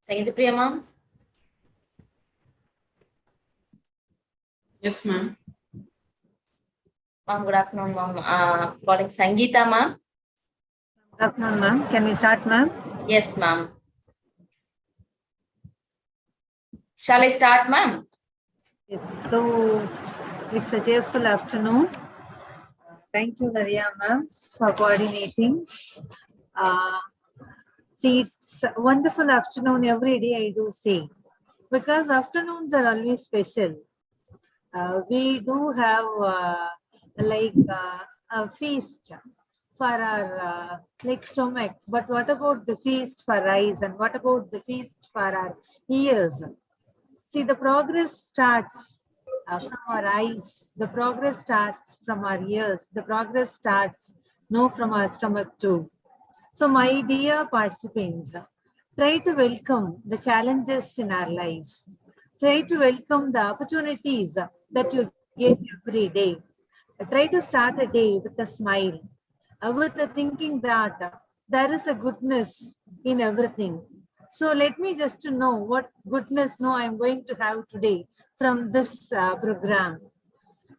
Sangeeta ma'am. Yes, ma'am. Ma'am, good afternoon, ma'am. Calling Sangeeta, ma'am. Good afternoon, ma'am. Can we start, ma'am? Yes, ma'am. Shall I start, ma'am? Yes. So it's a cheerful afternoon. Thank you, Nadia, ma'am, for coordinating. See, it's a wonderful afternoon every day, I do say, because afternoons are always special. We do have a feast for our stomach, but what about the feast for eyes, and what about the feast for our ears? See, the progress starts from our eyes, the progress starts from our ears, the progress starts from our stomach too. So my dear participants, try to welcome the challenges in our lives. Try to welcome the opportunities that you get every day. Try to start a day with a smile, with the thinking that there is a goodness in everything. So let me just know what goodness I'm going to have today from this program.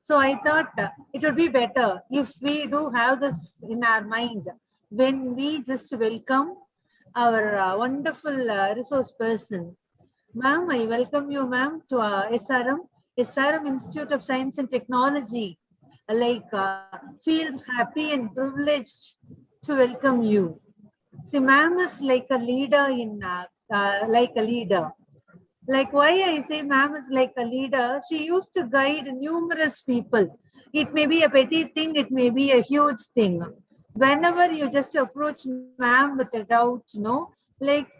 So I thought it would be better if we do have this in our mind when we just welcome our wonderful resource person. Ma'am, I welcome you, ma'am, to SRM Institute of Science and Technology. Feels happy and privileged to welcome you. See, ma'am is like a leader Like why I say ma'am is like a leader, she used to guide numerous people. It may be a petty thing, it may be a huge thing. Whenever you just approach ma'am with a doubt,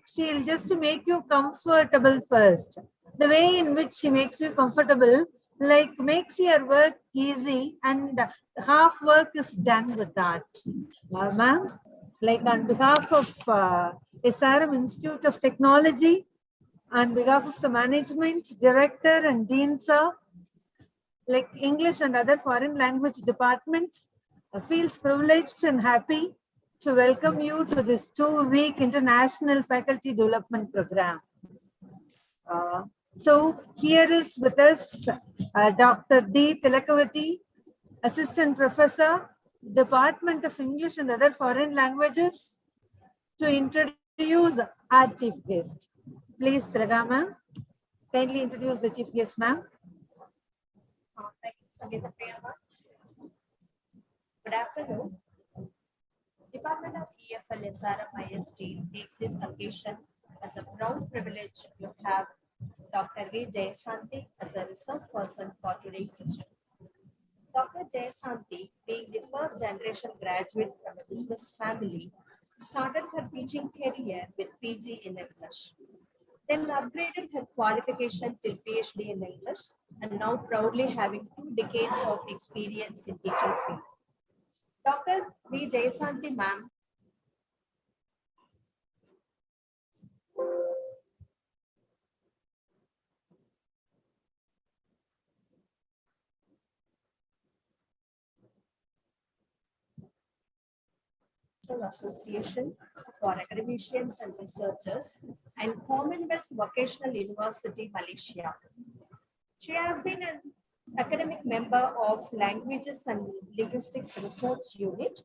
she'll just make you comfortable first. The way in which she makes you comfortable, makes your work easy, and half work is done with that. Ma'am, on behalf of SRM Institute of Technology, on behalf of the management, director and dean, sir, English and other foreign language department, feels privileged and happy to welcome you to this 2-week international faculty development program. So here is with us Dr. D. Tilakavati, Assistant Professor, Department of English and other foreign languages, to introduce our chief guest. Please, Traga ma'am, kindly introduce the chief guest, ma'am. Thank you, Sangeeta ma'am. Good afternoon. Department of EFL SRM IST takes this occasion as a proud privilege to have Dr. V. Jayashanti as a resource person for today's session. Dr. Jayashanti, being the first generation graduate from a business family, started her teaching career with PG in English. Then upgraded her qualification till PhD in English, and now proudly having 2 decades of experience in teaching field. Dr. V. Jayashanti, ma'am. Association for Academicians and Researchers and Commonwealth Vocational University, Malaysia. She has been an academic member of Languages and Linguistics Research Unit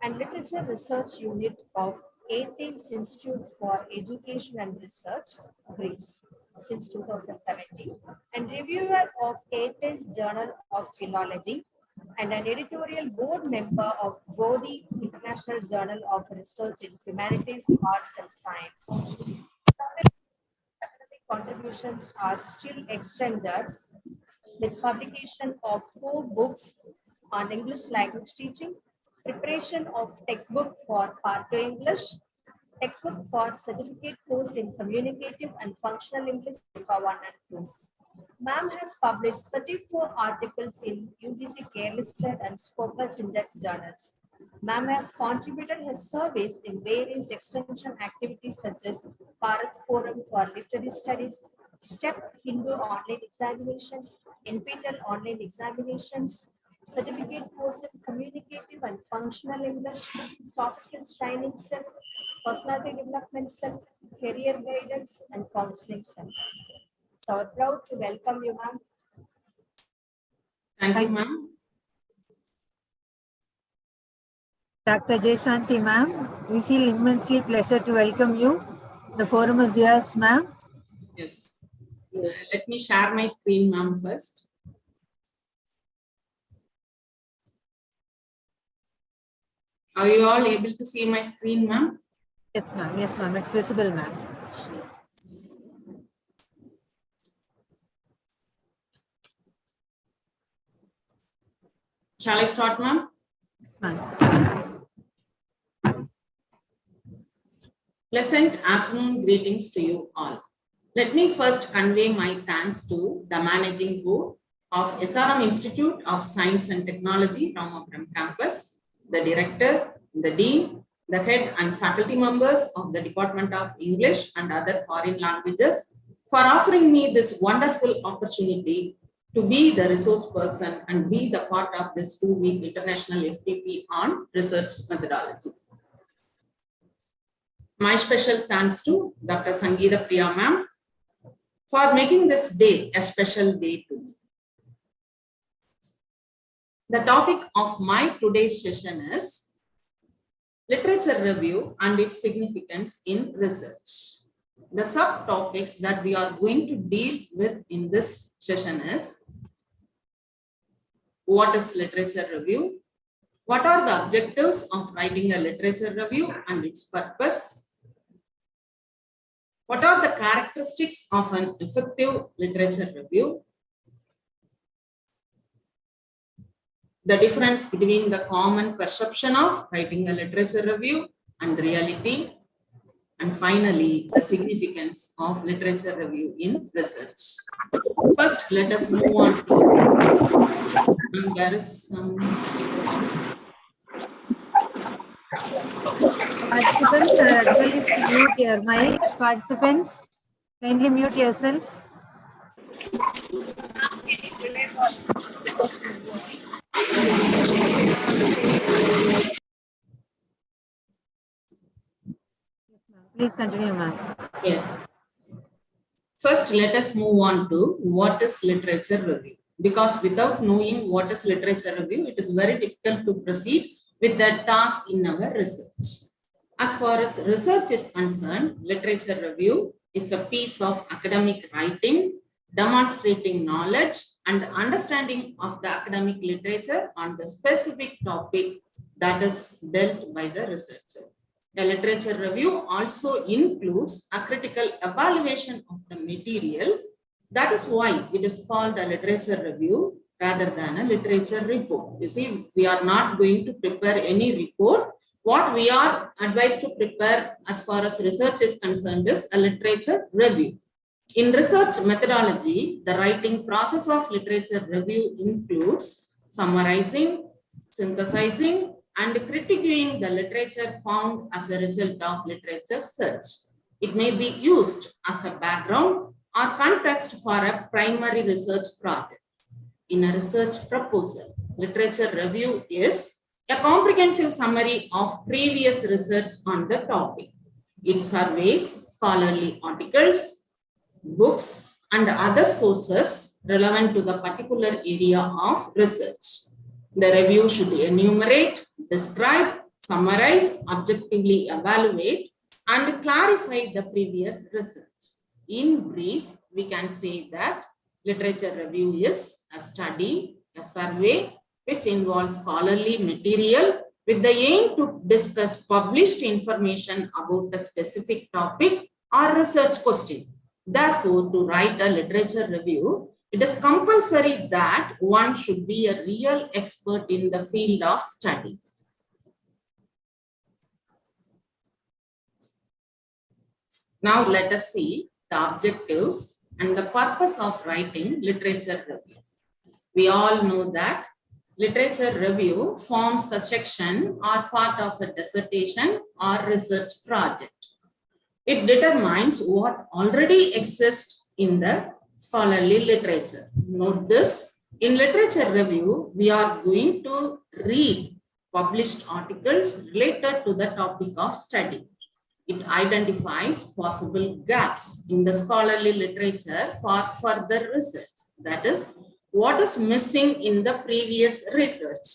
and Literature Research Unit of Athens Institute for Education and Research, Greece, since 2017, and reviewer of Athens Journal of Philology, and an editorial board member of Bodhi International Journal of Research in Humanities, Arts and Science. Academic contributions are still extended with publication of 4 books on English language teaching, preparation of textbook for Part 2 English, textbook for certificate course in communicative and functional English for 1 and 2. Ma'am has published 34 articles in UGC Care Listed and Scopus Index journals. Ma'am has contributed her service in various extension activities such as Bharat Forum for Literary Studies, STEP Hindu online examinations, NPTEL online examinations, certificate course in communicative and functional English, soft skills training cell, Personality Development Cell, Career Guidance, and Counseling Cell. So proud to welcome you, ma'am. Thank you, ma'am. Dr. Jayshanti, ma'am, we feel immensely pleasure to welcome you. The forum is yours, ma'am. Yes. Let me share my screen, ma'am, first. Are you all able to see my screen, ma'am? Yes, ma'am. Yes, ma'am. It's visible, ma'am. Shall I start, ma'am? Ma'am. Pleasant afternoon greetings to you all. Let me first convey my thanks to the Managing Board of SRM Institute of Science and Technology, Ramapuram campus, the Director, the Dean, the Head and Faculty members of the Department of English and other foreign languages for offering me this wonderful opportunity to be the resource person and be the part of this 2-week international FDP on research methodology. My special thanks to Dr. Sangeeta Priya ma'am for making this day a special day to me. The topic of my today's session is literature review and its significance in research. The subtopics that we are going to deal with in this session is: what is literature review? What are the objectives of writing a literature review and its purpose? What are the characteristics of an effective literature review? The difference between the common perception of writing a literature review and reality. And finally, the significance of literature review in research. First, let us move on to, and there is some. Participants are advised to mute your mics. Participants, kindly mute yourselves. Please continue, ma'am. Yes. First, let us move on to what is literature review. Because without knowing what is literature review, it is very difficult to proceed with that task in our research. As far as research is concerned, literature review is a piece of academic writing demonstrating knowledge and understanding of the academic literature on the specific topic that is dealt by the researcher. A literature review also includes a critical evaluation of the material. That is why it is called a literature review rather than a literature report. You see, we are not going to prepare any report. What we are advised to prepare as far as research is concerned is a literature review. In research methodology, the writing process of literature review includes summarizing, synthesizing, and critiquing the literature found as a result of literature search. It may be used as a background or context for a primary research project. In a research proposal, literature review is a comprehensive summary of previous research on the topic. It surveys scholarly articles, books, and other sources relevant to the particular area of research. The review should enumerate, describe, summarize, objectively evaluate, and clarify the previous research. In brief, we can say that literature review is a study, a survey, which involves scholarly material with the aim to discuss published information about a specific topic or research question. Therefore, to write a literature review, it is compulsory that one should be a real expert in the field of study. Now let us see the objectives and the purpose of writing literature review. We all know that literature review forms a section or part of a dissertation or research project. It determines what already exists in the scholarly literature. Note this, in literature review, we are going to read published articles related to the topic of study. It identifies possible gaps in the scholarly literature for further research. That is, what is missing in the previous research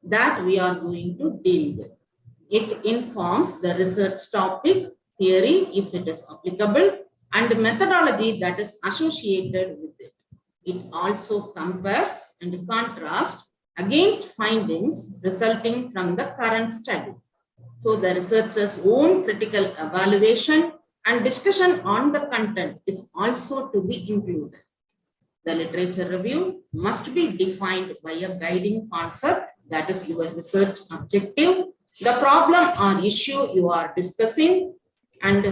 that we are going to deal with. It informs the research topic, theory, if it is applicable, and methodology that is associated with it. It also compares and contrasts against findings resulting from the current study. So the researcher's own critical evaluation and discussion on the content is also to be included. The literature review must be defined by a guiding concept, that is your research objective, the problem or issue you are discussing, and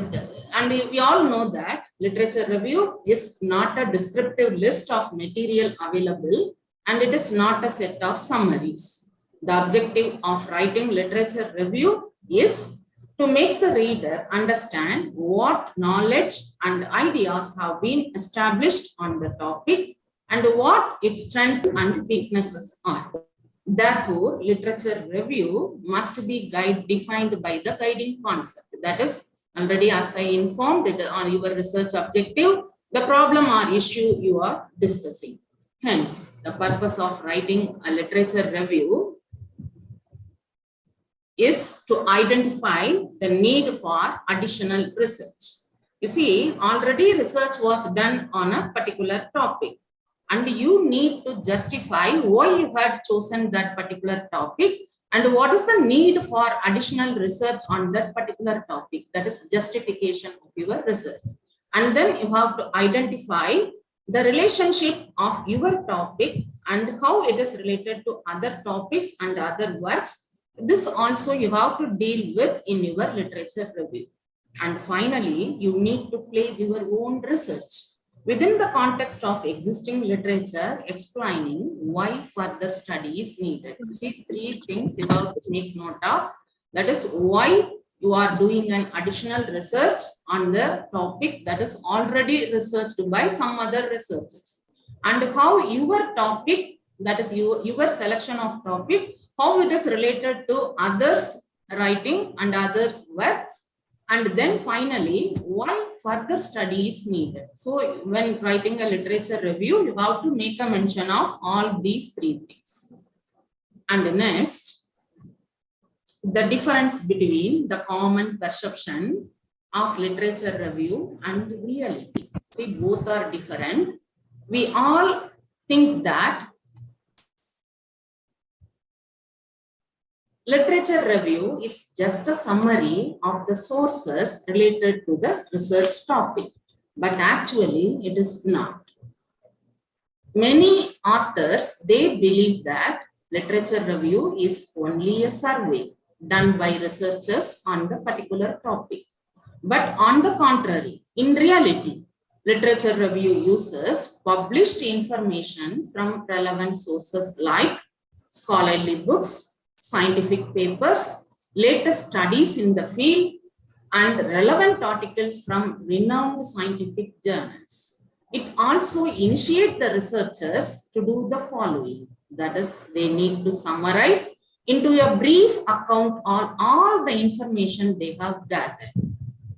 we all know that literature review is not a descriptive list of material available, and it is not a set of summaries. The objective of writing literature review is to make the reader understand what knowledge and ideas have been established on the topic and what its strengths and weaknesses are. Therefore, literature review must be defined by the guiding concept. That is, already as I informed it on your research objective, the problem or issue you are discussing. Hence, the purpose of writing a literature review is to identify the need for additional research. You see, already research was done on a particular topic, and you need to justify why you had chosen that particular topic and what is the need for additional research on that particular topic. That is justification of your research. And then you have to identify the relationship of your topic and how it is related to other topics and other works. This also you have to deal with in your literature review. And finally, you need to place your own research within the context of existing literature, explaining why further study is needed. You see, three things you have to make note of. That is why you are doing an additional research on the topic that is already researched by some other researchers, and how your topic, that is your selection of topic, how it is related to others' writing and others' work, and then finally, why further study is needed. So when writing a literature review, you have to make a mention of all these three things. And next, the difference between the common perception of literature review and reality. See, both are different. We all think that literature review is just a summary of the sources related to the research topic, but actually it is not. Many authors, they believe that literature review is only a survey done by researchers on the particular topic. But on the contrary, in reality, literature review uses published information from relevant sources like scholarly books, scientific papers, latest studies in the field, and relevant articles from renowned scientific journals. It also initiates the researchers to do the following. That is, they need to summarize into a brief account on all the information they have gathered.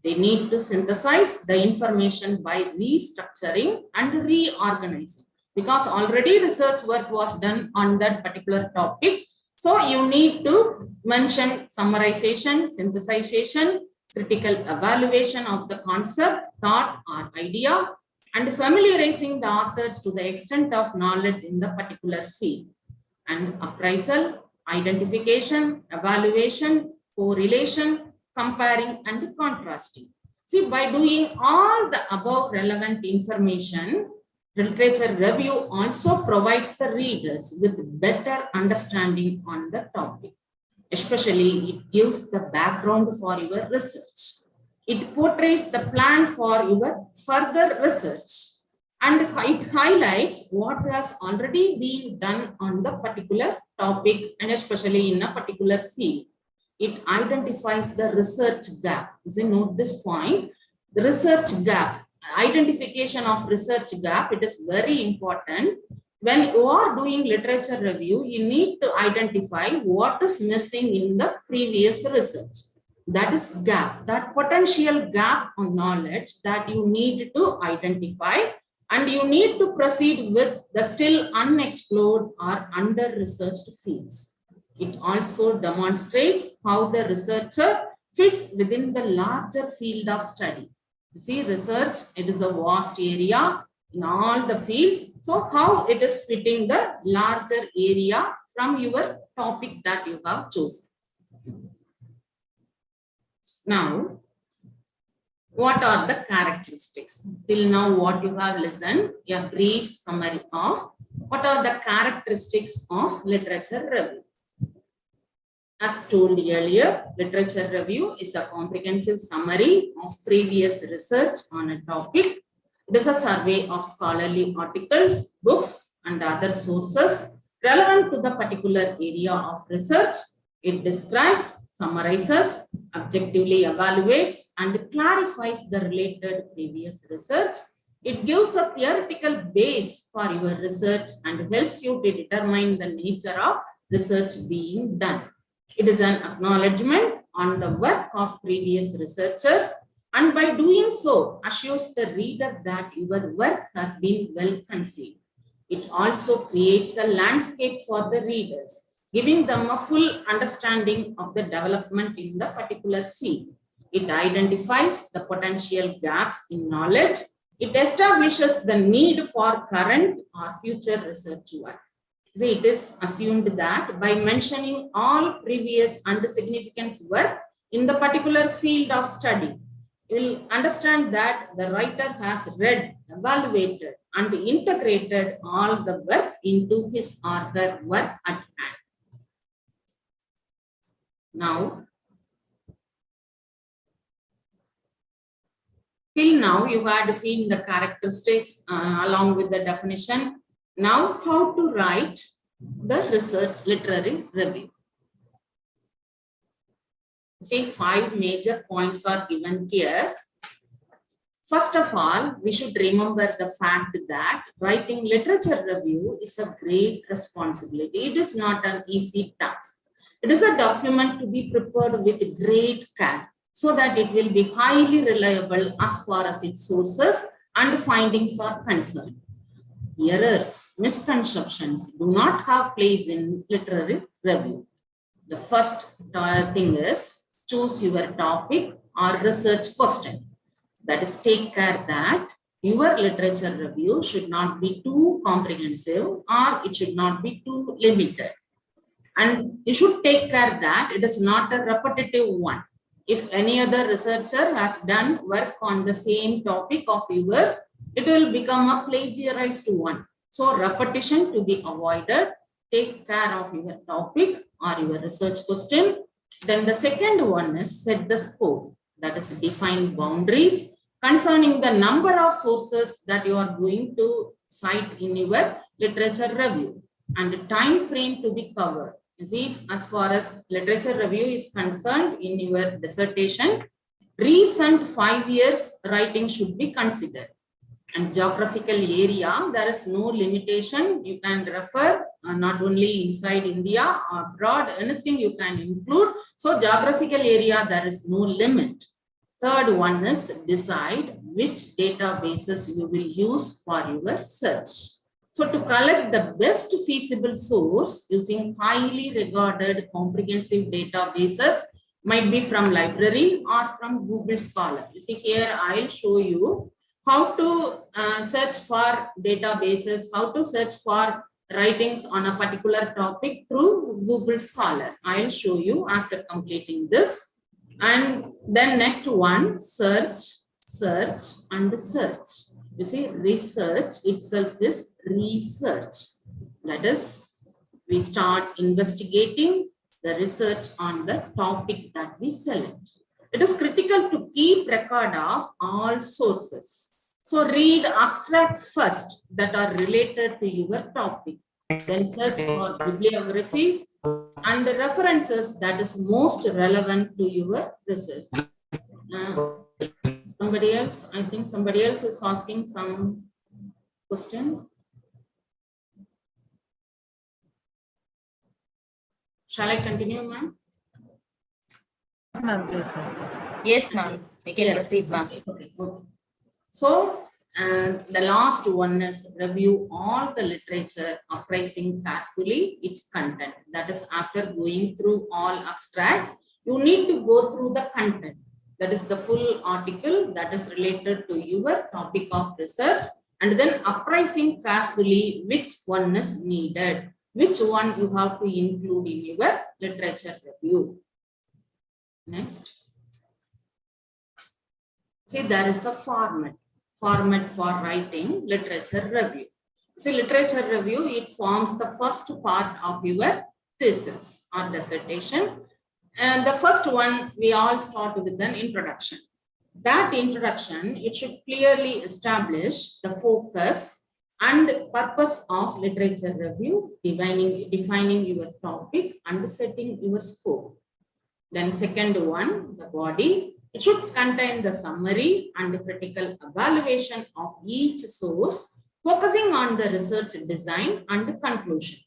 They need to synthesize the information by restructuring and reorganizing, because already research work was done on that particular topic. So you need to mention summarization, synthesization, critical evaluation of the concept, thought, or idea, and familiarizing the authors to the extent of knowledge in the particular field. And appraisal, identification, evaluation, correlation, comparing, and contrasting. See, by doing all the above relevant information, literature review also provides the readers with better understanding on the topic. Especially, it gives the background for your research. It portrays the plan for your further research, and it highlights what has already been done on the particular topic and especially in a particular field. It identifies the research gap. You note this point, the research gap. Identification of research gap, it is very important. When you are doing literature review, you need to identify what is missing in the previous research. That is gap, that potential gap on knowledge that you need to identify, and you need to proceed with the still unexplored or under-researched fields. It also demonstrates how the researcher fits within the larger field of study. You see, research, it is a vast area in all the fields. So how it is fitting the larger area from your topic that you have chosen. Now, what are the characteristics? Till now, what you have listened, a brief summary of what are the characteristics of literature review. As told earlier, literature review is a comprehensive summary of previous research on a topic. It is a survey of scholarly articles, books, and other sources relevant to the particular area of research. It describes, summarizes, objectively evaluates, and clarifies the related previous research. It gives a theoretical base for your research and helps you to determine the nature of research being done. It is an acknowledgement on the work of previous researchers, and by doing so, assures the reader that your work has been well conceived. It also creates a landscape for the readers, giving them a full understanding of the development in the particular field. It identifies the potential gaps in knowledge. It establishes the need for current or future research work. It is assumed that by mentioning all previous and significant work in the particular field of study, you will understand that the writer has read, evaluated, and integrated all the work into his or her work at hand. Now, till now you had seen the characteristics along with the definition. Now, how to write the research literary review. See, 5 major points are given here. First of all, we should remember the fact that writing literature review is a great responsibility. It is not an easy task. It is a document to be prepared with great care so that it will be highly reliable as far as its sources and findings are concerned. Errors, misconceptions do not have place in literary review. The first thing is choose your topic or research question. That is, take care that your literature review should not be too comprehensive or it should not be too limited. And you should take care that it is not a repetitive one. If any other researcher has done work on the same topic of yours, it will become a plagiarized one. So repetition to be avoided. Take care of your topic or your research question. Then the second one is set the scope. That is, define boundaries concerning the number of sources that you are going to cite in your literature review and the time frame to be covered. You see, as far as literature review is concerned in your dissertation, recent 5 years writing should be considered. And geographical area, there is no limitation. You can refer not only inside India or abroad, anything you can include. So geographical area, there is no limit. Third one is decide which databases you will use for your search. So to collect the best feasible source using highly regarded comprehensive databases, might be from library or from Google Scholar. You see here, I'll show you how to search for databases, how to search for writings on a particular topic through Google Scholar. I'll show you after completing this. And then next one, search, search, and search. You see, research itself is research. That is, we start investigating the research on the topic that we select. It is critical to keep record of all sources. So read abstracts first that are related to your topic. Then search for bibliographies and references that is most relevant to your research. Somebody else, I think somebody else is asking some question. Shall I continue, ma'am? Ma'am, please, ma'am. Yes, ma'am. We can Yes. proceed, ma'am. Okay. So, and the last one is review all the literature, appraising carefully its content. That is, after going through all abstracts, you need to go through the content. That is the full article that is related to your topic of research, and then appraising carefully which one is needed, which one you have to include in your literature review. Next. See, there is a format for writing literature review. See, literature review, it forms the first part of your thesis or dissertation. And the first one, we all start with an introduction. That introduction, it should clearly establish the focus and purpose of literature review, defining your topic and setting your scope. Then second one, the body. It should contain the summary and the critical evaluation of each source, focusing on the research design and the conclusion.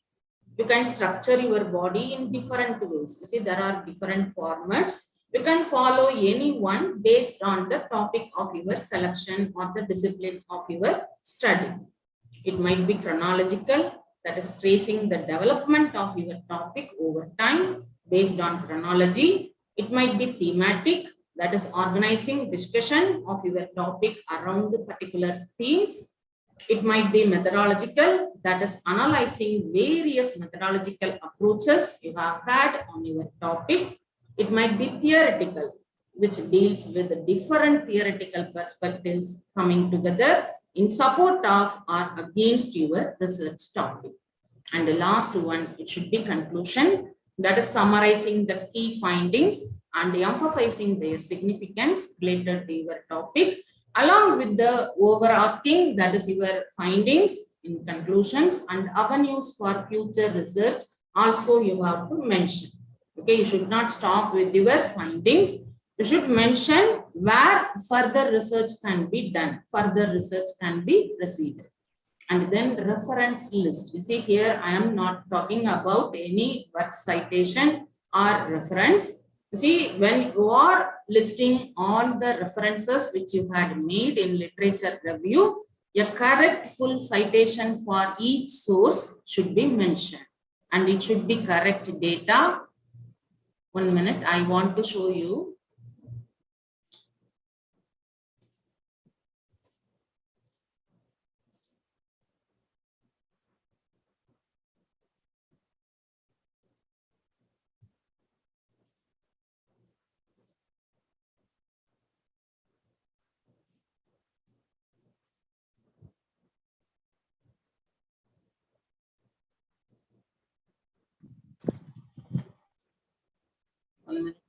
You can structure your body in different ways. You see, there are different formats. You can follow any one based on the topic of your selection or the discipline of your study. It might be chronological, that is tracing the development of your topic over time based on chronology. It might be thematic, that is organizing discussion of your topic around the particular themes. It might be methodological, that is analyzing various methodological approaches you have had on your topic. It might be theoretical, which deals with different theoretical perspectives coming together in support of or against your research topic. And the last one, it should be conclusion, that is summarizing the key findings and emphasizing their significance related to your topic, along with the overarching, that is your findings in conclusions and avenues for future research also you have to mention. Okay, you should not stop with your findings. You should mention where further research can be done, further research can be proceeded. And then reference list. You see here, I am not talking about any work citation or reference. You see, when you are listing all the references which you had made in literature review, a correct full citation for each source should be mentioned. And it should be correct data. 1 minute, I want to show you.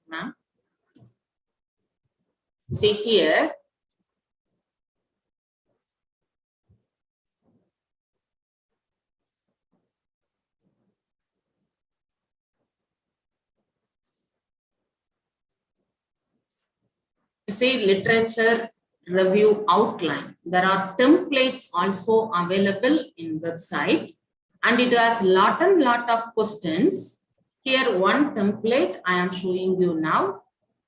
Ma'am. See here. You see literature review outline. There are templates also available in website, and it has lot of questions. Here one template I am showing you now.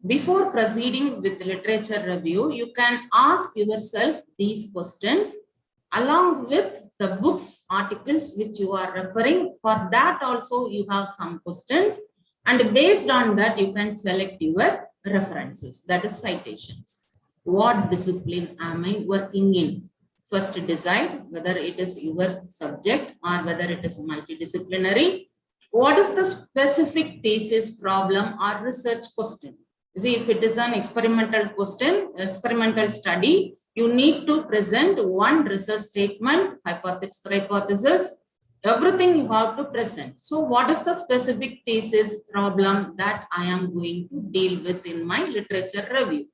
Before proceeding with literature review, you can ask yourself these questions along with the books, articles which you are referring. For that also you have some questions, and based on that you can select your references, that is citations. What discipline am I working in? First decide whether it is your subject or whether it is multidisciplinary. What is the specific thesis, problem or research question? You see, if it is an experimental question, experimental study, you need to present one research statement, hypothesis, everything you have to present. So what is the specific thesis, problem that I am going to deal with in my literature review?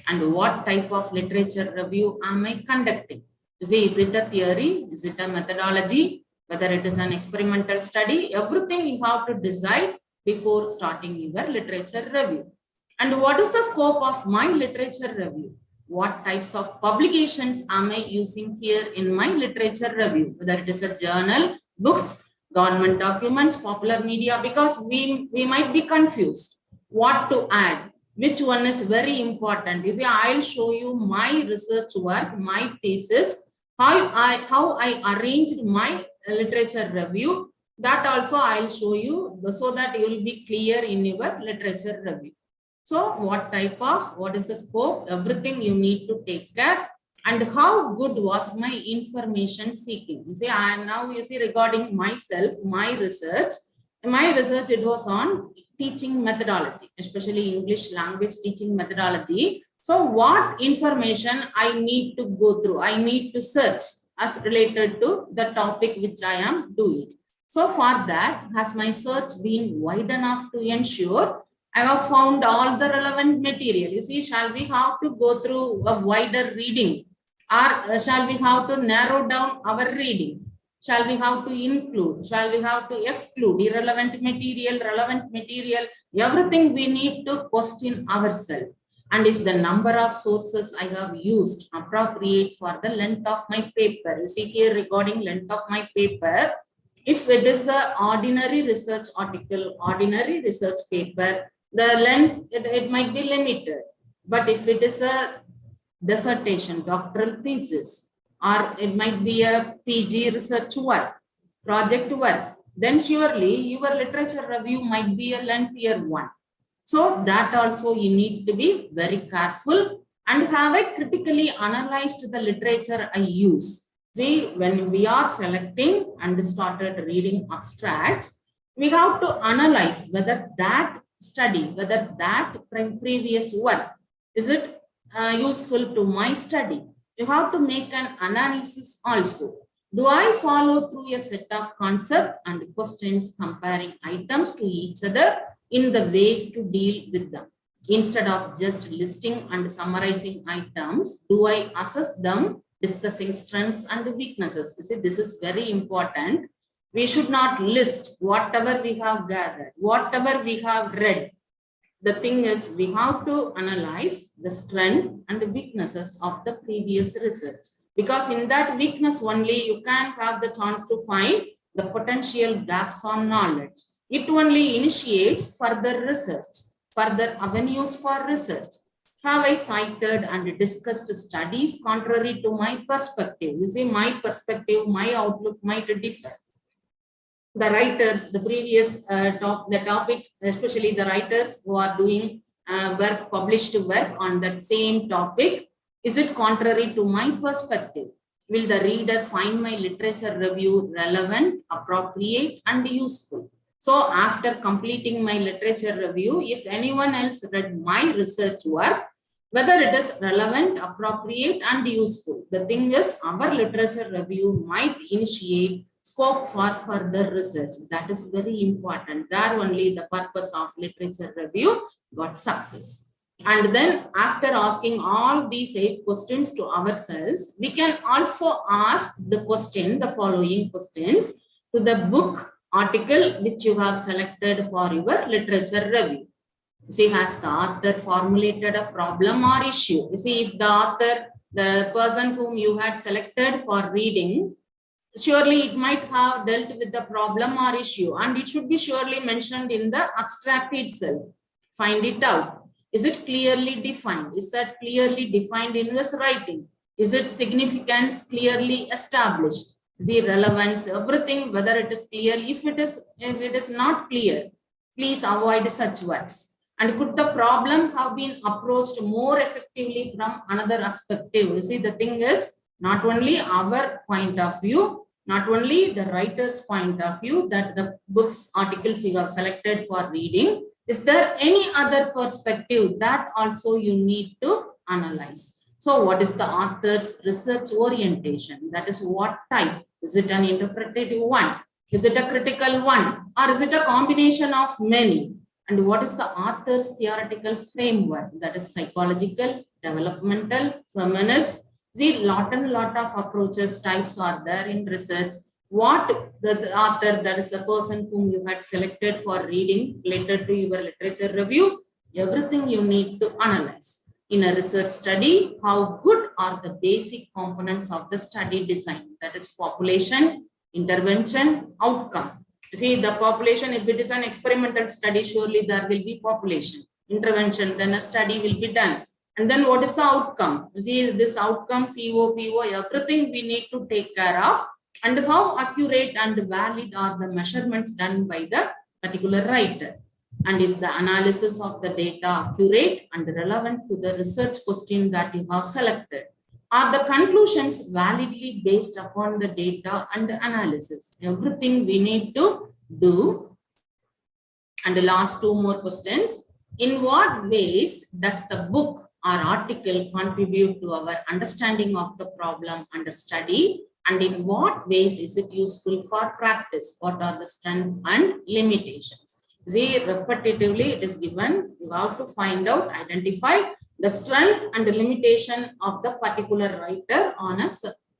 And what type of literature review am I conducting? You see, is it a theory? Is it a methodology? Whether it is an experimental study, everything you have to decide before starting your literature review. And what is the scope of my literature review? What types of publications am I using here in my literature review? Whether it is a journal, books, government documents, popular media, because we might be confused what to add. which one is very important. You see, I'll show you my research work, my thesis, how I arranged my literature review. That also I'll show you so that you will be clear in your literature review. So what is the scope, everything you need to take care, and how good was my information seeking. You see, regarding myself, my research, it was on teaching methodology, especially English language teaching methodology. So what information I need to go through, I need to search as related to the topic which I am doing. So for that, has my search been wide enough to ensure I have found all the relevant material? You see, shall we have to go through a wider reading, or shall we have to narrow down our reading? Shall we have to include? Shall we have to exclude irrelevant material, relevant material? Everything we need to question ourselves. And is the number of sources I have used appropriate for the length of my paper? You see here regarding length of my paper, if it is the ordinary research article, ordinary research paper, the length, it might be limited. But if it is a dissertation, doctoral thesis, or it might be a PG research work, project work, then surely your literature review might be a lengthier one. So that also you need to be very careful and have a critically analyzed the literature I use. See, when we are selecting and started reading abstracts, we have to analyze whether that study, whether that previous work, is it useful to my study? You have to make an analysis also. Do I follow through a set of concepts and questions comparing items to each other in the ways to deal with them? Instead of just listing and summarizing items, do I assess them, discussing strengths and weaknesses? You see, this is very important. We should not list whatever we have gathered, whatever we have read. The thing is, we have to analyze the strength and the weaknesses of the previous research, because in that weakness only you can have the chance to find the potential gaps on knowledge. It only initiates further research, further avenues for research. Have I cited and discussed studies contrary to my perspective? You see, my perspective, my outlook might differ. The writers, the previous the topic, especially the writers who are doing published work on that same topic, is it contrary to my perspective? Will the reader find my literature review relevant, appropriate, and useful? So after completing my literature review, if anyone else read my research work, whether it is relevant, appropriate, and useful, the thing is, our literature review might initiate scope for further research. That is very important. There only the purpose of literature review got success. And then after asking all these 8 questions to ourselves, we can also ask the question, the following questions to the book article which you have selected for your literature review. You see, has the author formulated a problem or issue? You see, if the author, the person whom you had selected for reading, surely it might have dealt with the problem or issue, and it should be surely mentioned in the abstract itself. Find it out. Is it clearly defined? Is that clearly defined in his writing? Is it significance clearly established? The relevance, everything, whether it is clear. If it is not clear, please avoid such works. And could the problem have been approached more effectively from another perspective? You see, the thing is, not only our point of view, not only the writer's point of view, that the books, articles you have selected for reading, is there any other perspective that also you need to analyze? So what is the author's research orientation? That is what type? Is it an interpretative one? Is it a critical one? Or is it a combination of many? And what is the author's theoretical framework? That is psychological, developmental, feminist. See, lot of approaches, types are there in research. What the author, that is the person whom you had selected for reading related to your literature review, everything you need to analyze. In a research study, how good are the basic components of the study design? That is population, intervention, outcome. See, the population, if it is an experimental study, surely there will be population. intervention, then a study will be done. And then what is the outcome? You see, this outcome, CO, PO, everything we need to take care of. And how accurate and valid are the measurements done by the particular writer? And is the analysis of the data accurate and relevant to the research question that you have selected? Are the conclusions validly based upon the data and analysis? Everything we need to do. And the last two more questions. In what ways does the book or article contribute to our understanding of the problem under study? And in what ways is it useful for practice? What are the strengths and limitations? See, repetitively it is given. You have to find out, identify the strength and the limitation of the particular writer on a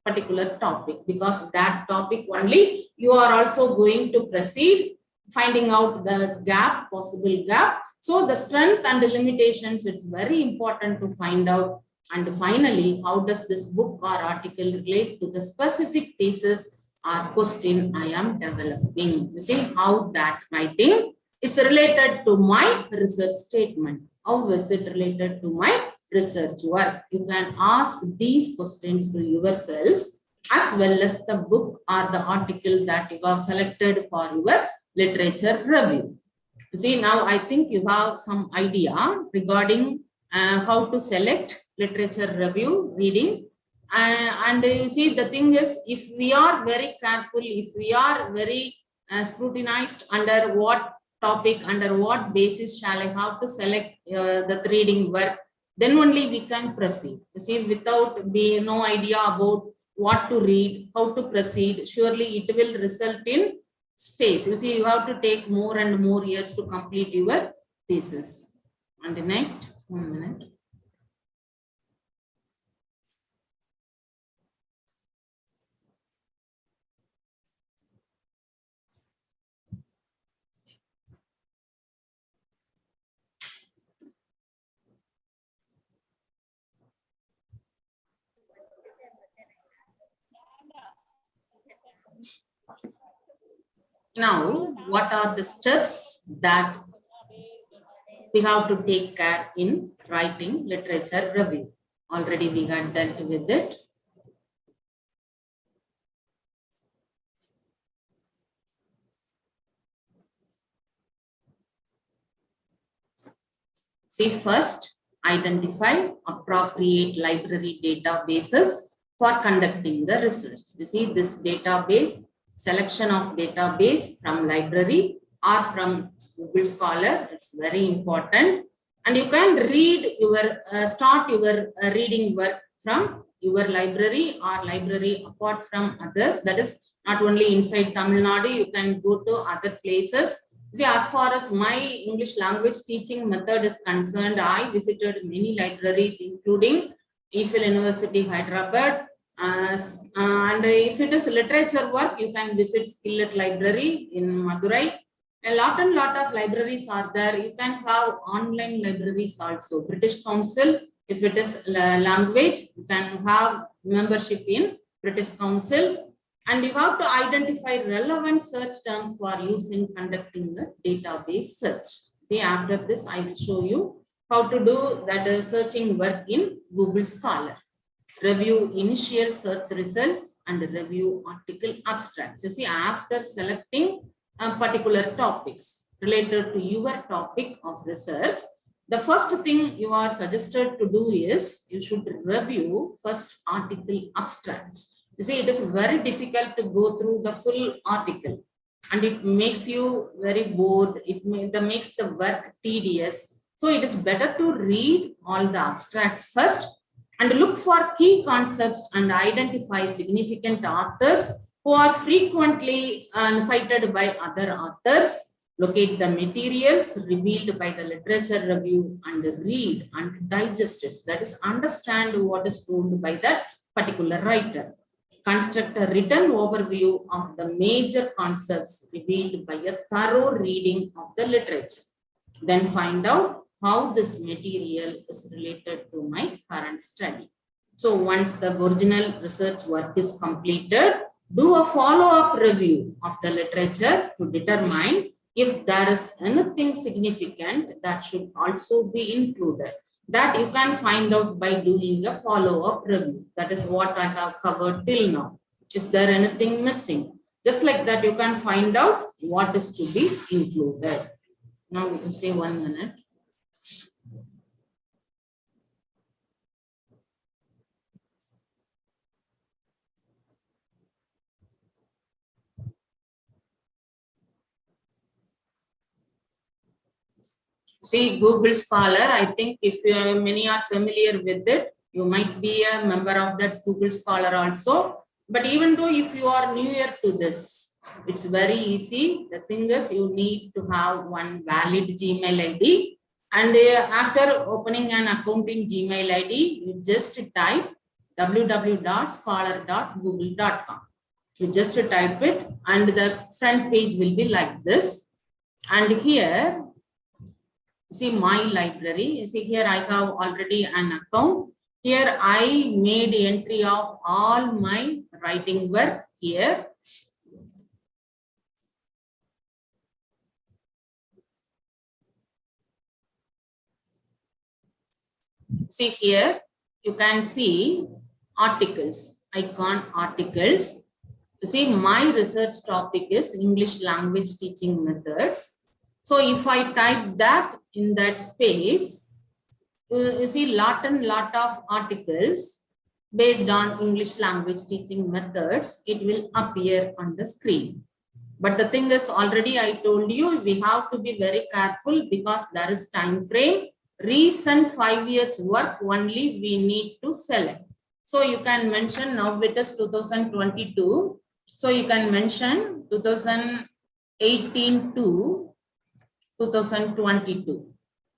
particular topic, because that topic only you are also going to proceed finding out the gap, possible gap. So the strength and the limitations, it's very important to find out. And finally, how does this book or article relate to the specific thesis or question I am developing? You see how that writing is related to my research statement. How is it related to my research work? You can ask these questions to yourselves as well as the book or the article that you have selected for your literature review. You see, now I think you have some idea regarding how to select literature review reading. And you see, the thing is, if we are very careful, if we are very scrutinized under what topic, under what basis shall I have to select the reading work, then only we can proceed. You see, without no idea about what to read, how to proceed, surely it will result in space. You see, you have to take more and more years to complete your thesis. And the next, 1 minute. Now, what are the steps that we have to take care in writing literature review? Already we got dealt with it. See, first, identify appropriate library databases for conducting the research. You see, this database, selection of database from library or from Google Scholar, it's very important. And you can read your, start your reading work from your library or library apart from others. That is not only inside Tamil Nadu, you can go to other places. See, as far as my English language teaching method is concerned, I visited many libraries, including EFIL University, Hyderabad. And if it is literature work, you can visit Skillet Library in Madurai. A lot and lot of libraries are there. You can have online libraries also. British Council, if it is language, you can have membership in British Council. And you have to identify relevant search terms for use in conducting the database search. See, after this, I will show you how to do that searching work in Google Scholar. Review initial search results and review article abstracts. You see, after selecting particular topics related to your topic of research, the first thing you are suggested to do is you should review first article abstracts. You see, it is very difficult to go through the full article and it makes you very bored. It makes the work tedious. So it is better to read all the abstracts first and look for key concepts and identify significant authors who are frequently cited by other authors. Locate the materials revealed by the literature review and read and digest it. That is, understand what is told by that particular writer. Construct a written overview of the major concepts revealed by a thorough reading of the literature. Then find out how this material is related to my current study. So once the original research work is completed, do a follow-up review of the literature to determine If there is anything significant, that should also be included. That you can find out by doing a follow-up review. That is what I have covered till now. Is there anything missing? Just like that, you can find out what is to be included. Now you say 1 minute. See, Google Scholar, I think if many are familiar with it, you might be a member of that Google Scholar also. But even though if you are newer to this, it's very easy. The thing is, you need to have one valid Gmail ID. And after opening an account in Gmail ID, you just type www.scholar.google.com. You just type it and the front page will be like this. And here, see my library. See here I have already an account. Here I made entry of all my writing work here. See here, you can see articles, icon articles. You see my research topic is English language teaching methods. So if I type that in that space, you see lot of articles based on English language teaching methods, it will appear on the screen. But the thing is, already I told you, we have to be very careful because there is time frame. Recent 5 years work only we need to select. So you can mention now it is 2022. So you can mention 2018 to 2022.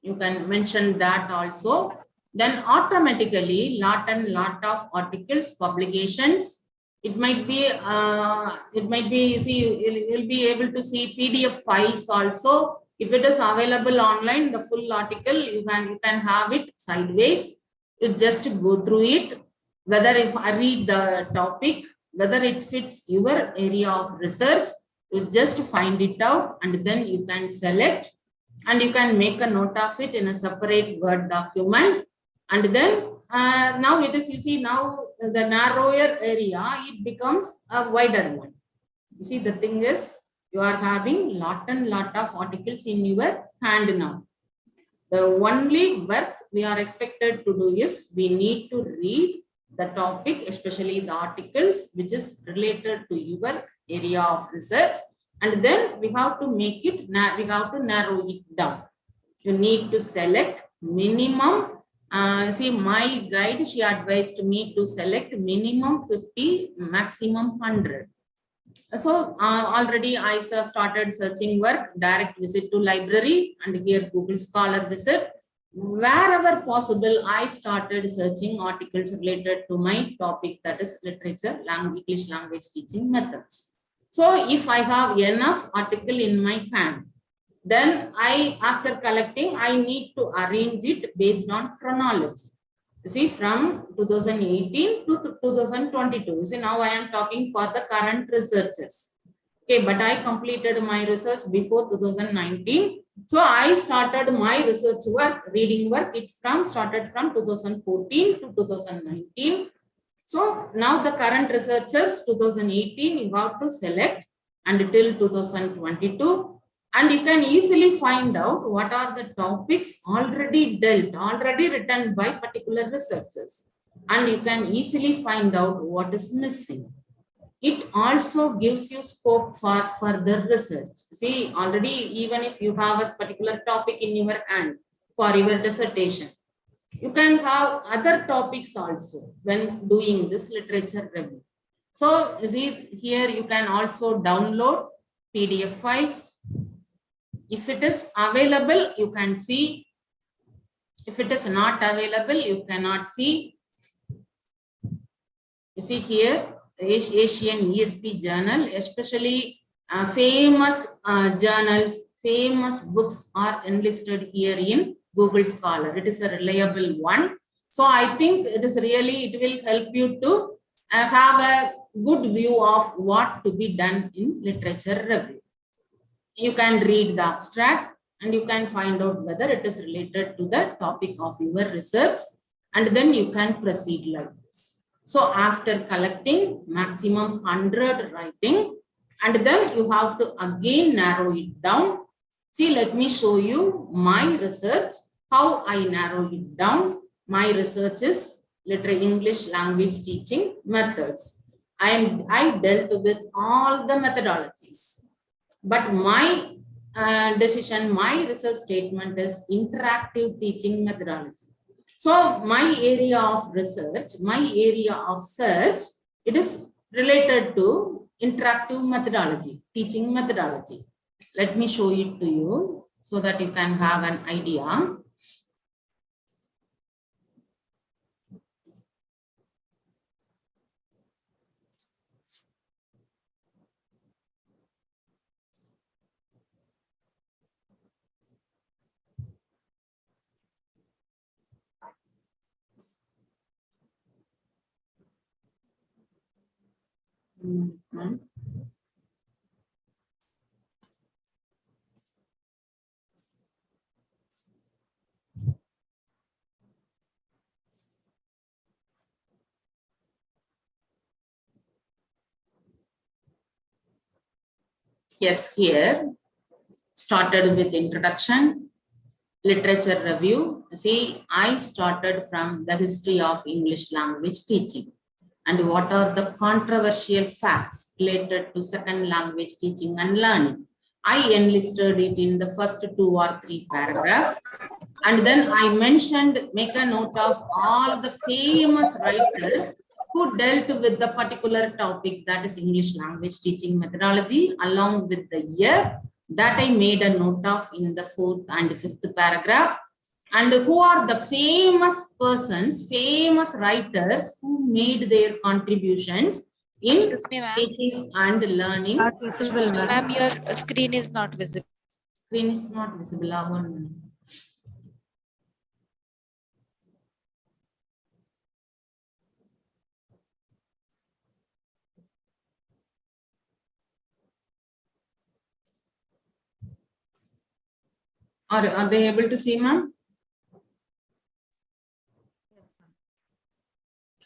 You can mention that also. Then automatically lot of articles, publications. It might be you see, you'll be able to see PDF files also. If it is available online, the full article, you can have it sideways. You just go through it. Whether if I read the topic, whether it fits your area of research, you just find it out and then you can select and you can make a note of it in a separate Word document. And then now it is, you see, now the narrower area, it becomes a wider one. You see, the thing is, you are having lot of articles in your hand now. The only work we are expected to do is we need to read the topic, especially the articles which is related to your area of research, and then we have to make it, we have to narrow it down. You need to select minimum. See, my guide, she advised me to select minimum 50, maximum 100. So already I started searching work, direct visit to library, and here Google Scholar visit. Wherever possible, I started searching articles related to my topic, that is literature, English language teaching methods. So if I have enough article in my hand, then after collecting, I need to arrange it based on chronology. See, from 2018 to 2022. See, now I am talking for the current researchers. Okay, but I completed my research before 2019. So I started my research work, reading work, started from 2014 to 2019. So now the current researchers, 2018, you have to select until 2022. And you can easily find out what are the topics already written by particular researchers. And you can easily find out what is missing. It also gives you scope for further research. See, already even if you have a particular topic in your hand for your dissertation, you can have other topics also when doing this literature review. So you see here you can also download PDF files. If it is available, you can see. If it is not available, you cannot see. You see here, Asian ESP journal, especially famous journals, famous books are enlisted here in Google Scholar. It is a reliable one. So I think it will help you to have a good view of what to be done in literature review. you can read the abstract and you can find out whether it is related to the topic of your research, and then you can proceed like this. So after collecting maximum 100 writing, and then you have to again narrow it down. See, let me show you my research, how I narrow it down. My research is English language teaching methods. I dealt with all the methodologies, but my decision, my research statement is interactive teaching methodology. So my area of research, my area of search, it is related to interactive methodology, teaching methodology. Let me show it to you so that you can have an idea. Yes, here started with introduction, literature review. See, I started from the history of English language teaching and what are the controversial facts related to second language teaching and learning. I enlisted it in the first 2 or 3 paragraphs, and then I mentioned, make a note of all the famous writers who dealt with the particular topic, that is English language teaching methodology, along with the year. That I made a note of in the 4th and 5th paragraph. And who are the famous persons, famous writers who made their contributions in teaching and learning. Not visible, ma'am. Ma'am, your screen is not visible. Screen is not visible. 1 minute. Are they able to see, ma'am?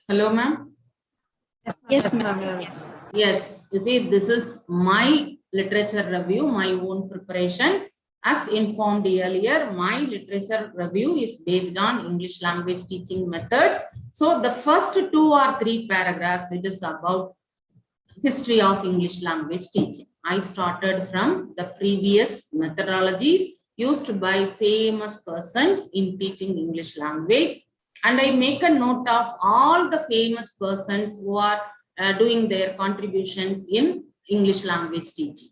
Hello, ma'am? Yes, ma'am. ma'am. Yes. Yes, you see, this is my literature review, my own preparation. As informed earlier, my literature review is based on English language teaching methods. So the first 2 or 3 paragraphs, it is about history of English language teaching. I started from the previous methodologies used by famous persons in teaching English language. And I make a note of all the famous persons who are doing their contributions in English language teaching.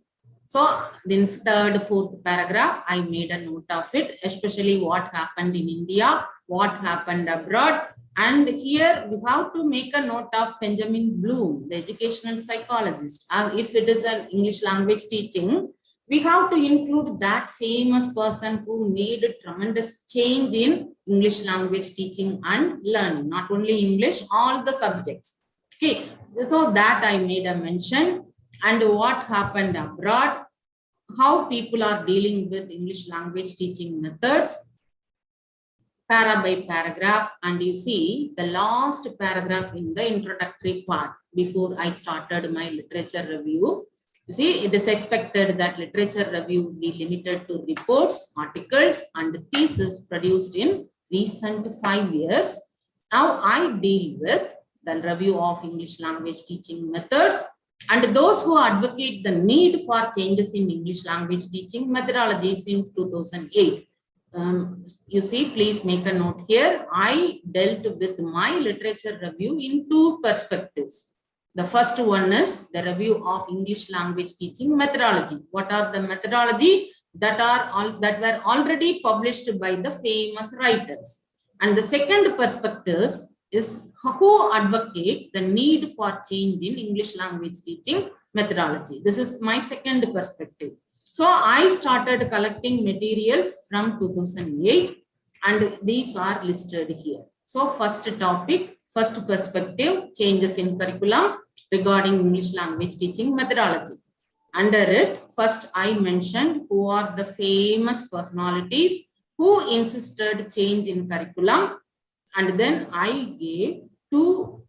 So then 3rd, 4th paragraph, I made a note of it, especially what happened in India, what happened abroad. And here we have to make a note of Benjamin Bloom, the educational psychologist. If it is an English language teaching, we have to include that famous person who made a tremendous change in English language teaching and learning, not only English, all the subjects. Okay, so that I made a mention, and what happened abroad, how people are dealing with English language teaching methods, para by paragraph. And you see the last paragraph in the introductory part before I started my literature review. You see, it is expected that literature review be limited to reports, articles, and theses produced in recent 5 years. Now I deal with the review of English language teaching methods and those who advocate the need for changes in English language teaching methodology since 2008. You see, please make a note here. I dealt with my literature review in 2 perspectives. The first one is the review of English language teaching methodology. What are the methodology that were already published by the famous writers? And the second perspective is who advocate the need for change in English language teaching methodology. This is my second perspective. So I started collecting materials from 2008 and these are listed here. So first topic, first perspective, changes in curriculum regarding English language teaching methodology. Under it, first I mentioned who are the famous personalities who insisted change in curriculum, and then I gave two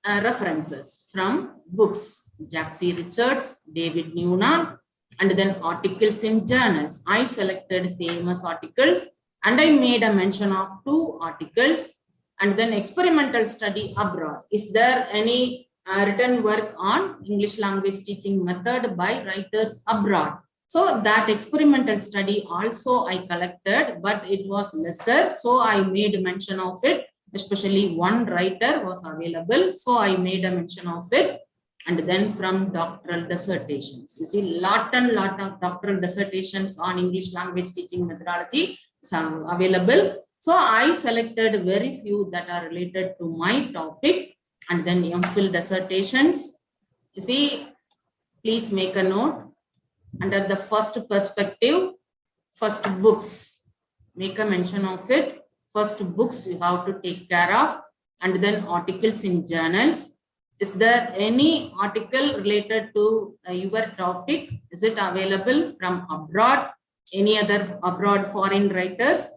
references from books, Jack C. Richards, David Newman, and then articles in journals. I selected famous articles and I made a mention of two articles, and then experimental study abroad. Is there any written work on English language teaching method by writers abroad? So that experimental study also I collected, but it was lesser. So I made mention of it, especially one writer was available. So I made a mention of it. And then from doctoral dissertations, you see lot of doctoral dissertations on English language teaching methodology, some available. So I selected very few that are related to my topic, and then MPhil dissertations. You see, please make a note. Under the first perspective, first books, make a mention of it. First books you have to take care of, and then articles in journals. Is there any article related to your topic? Is it available from abroad? Any other abroad foreign writers?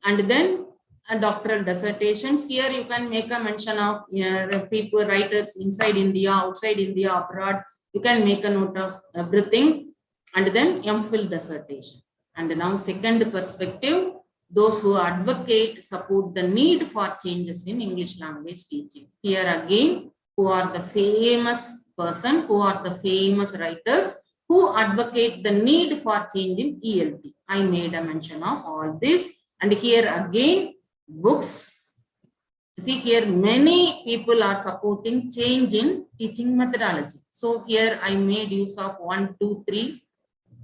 And then doctoral dissertations. Here you can make a mention of people, writers inside India, outside India, abroad. You can make a note of everything. And then MPhil dissertation. And now second perspective, those who advocate, support the need for changes in English language teaching. Here again, who are the famous person, who are the famous writers who advocate the need for change in ELT. I made a mention of all this. And here again, books. See here, many people are supporting change in teaching methodology. So here I made use of 1, 2, 3,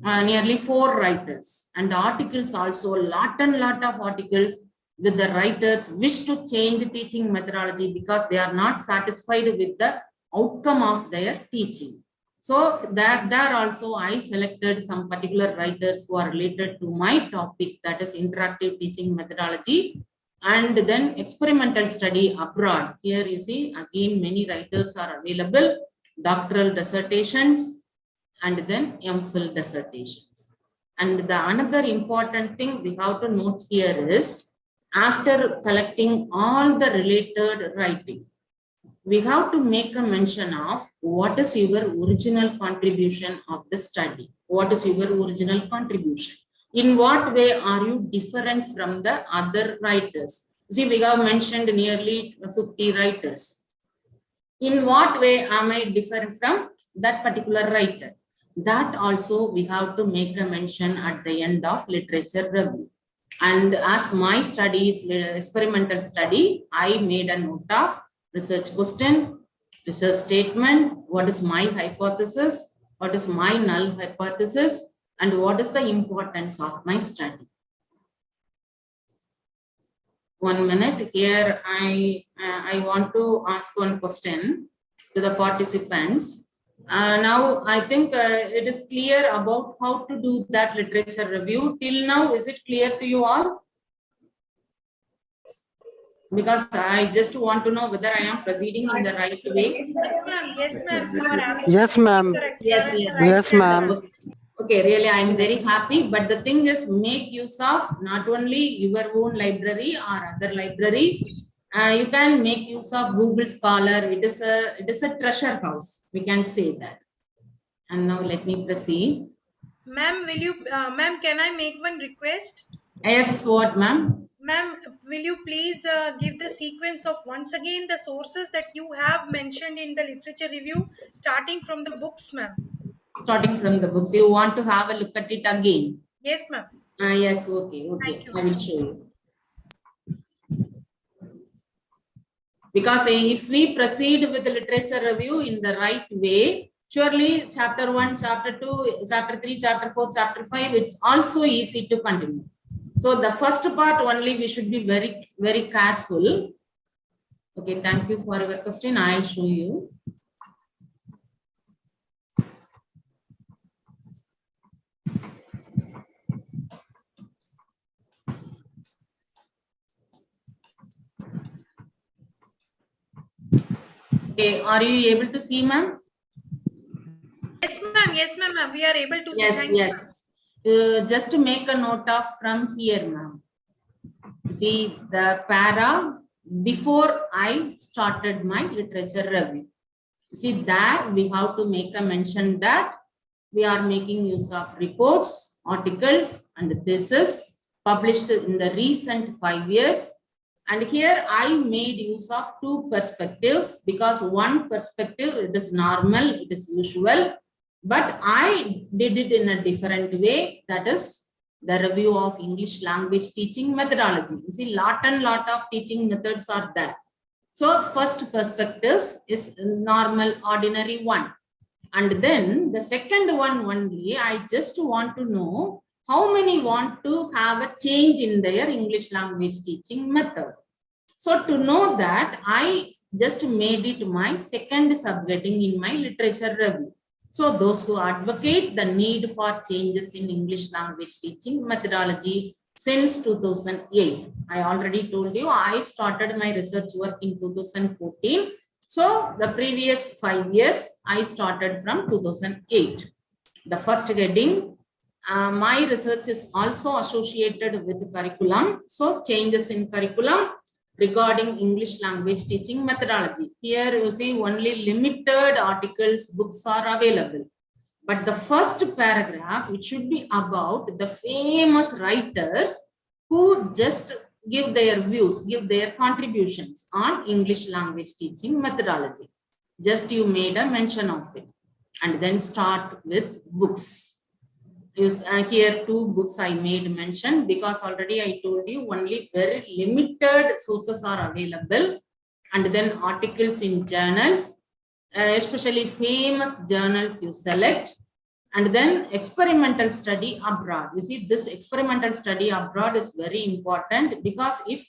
nearly 4 writers, and articles also, lot of articles with the writers wish to change teaching methodology because they are not satisfied with the outcome of their teaching. So there also I selected some particular writers who are related to my topic, that is interactive teaching methodology. And then experimental study abroad. Here you see again many writers are available, doctoral dissertations, and then MPhil dissertations. And the another important thing we have to note here is, after collecting all the related writing, we have to make a mention of what is your original contribution of the study. What is your original contribution? In what way are you different from the other writers? See, we have mentioned nearly 50 writers. In what way am I different from that particular writer? That also we have to make a mention at the end of literature review. And as my study is experimental study, I made a note of research question, research statement, what is my hypothesis, what is my null hypothesis, and what is the importance of my study. 1 minute here. I want to ask one question to the participants. Now I think it is clear about how to do that literature review. Till now, is it clear to you all? Because I just want to know whether I am proceeding in the right way. Yes, ma'am. Yes, Yes, ma'am. Okay, really, I am very happy. But the thing is, make use of not only your own library or other libraries. You can make use of Google Scholar. It is a treasure house. We can say that. And now let me proceed. Ma'am, will you, ma'am, can I make one request? Yes, what, ma'am? Ma'am, will you please give the sequence of once again the sources that you have mentioned in the literature review, starting from the books, ma'am? Starting from the books. You want to have a look at it again? Yes, ma'am. Yes, okay. Thank you. I will show you. Because if we proceed with the literature review in the right way, surely chapter 1, chapter 2, chapter 3, chapter 4, chapter 5, it's also easy to continue. So the first part only we should be very, very careful. Okay, thank you for your question. I'll show you. Okay, are you able to see, ma'am? Yes, Yes, ma'am. We are able to see. Yes, Thank you. yes. Just to make a note of from here, ma'am. See the para before I started my literature review. See there we have to make a mention that we are making use of reports, articles and thesis published in the recent 5 years. And here I made use of two perspectives because one perspective, it is normal, it is usual, but I did it in a different way. That is the review of English language teaching methodology. You see, lot of teaching methods are there. So first perspectives is normal, ordinary one. And then the second one only, I just want to know how many want to have a change in their English language teaching method. So to know that, I just made it my second subheading in my literature review. So those who advocate the need for changes in English language teaching methodology since 2008. I already told you, I started my research work in 2014. So the previous 5 years, I started from 2008. The first heading, my research is also associated with curriculum. So changes in curriculum regarding English language teaching methodology. Here you see only limited articles, books are available. But the first paragraph, it should be about the famous writers who just give their views, give their contributions on English language teaching methodology. Just you made a mention of it. And then start with books. Here two books I made mention because already I told you only very limited sources are available, and then articles in journals, especially famous journals you select, and then experimental study abroad. You see, this experimental study abroad is very important because if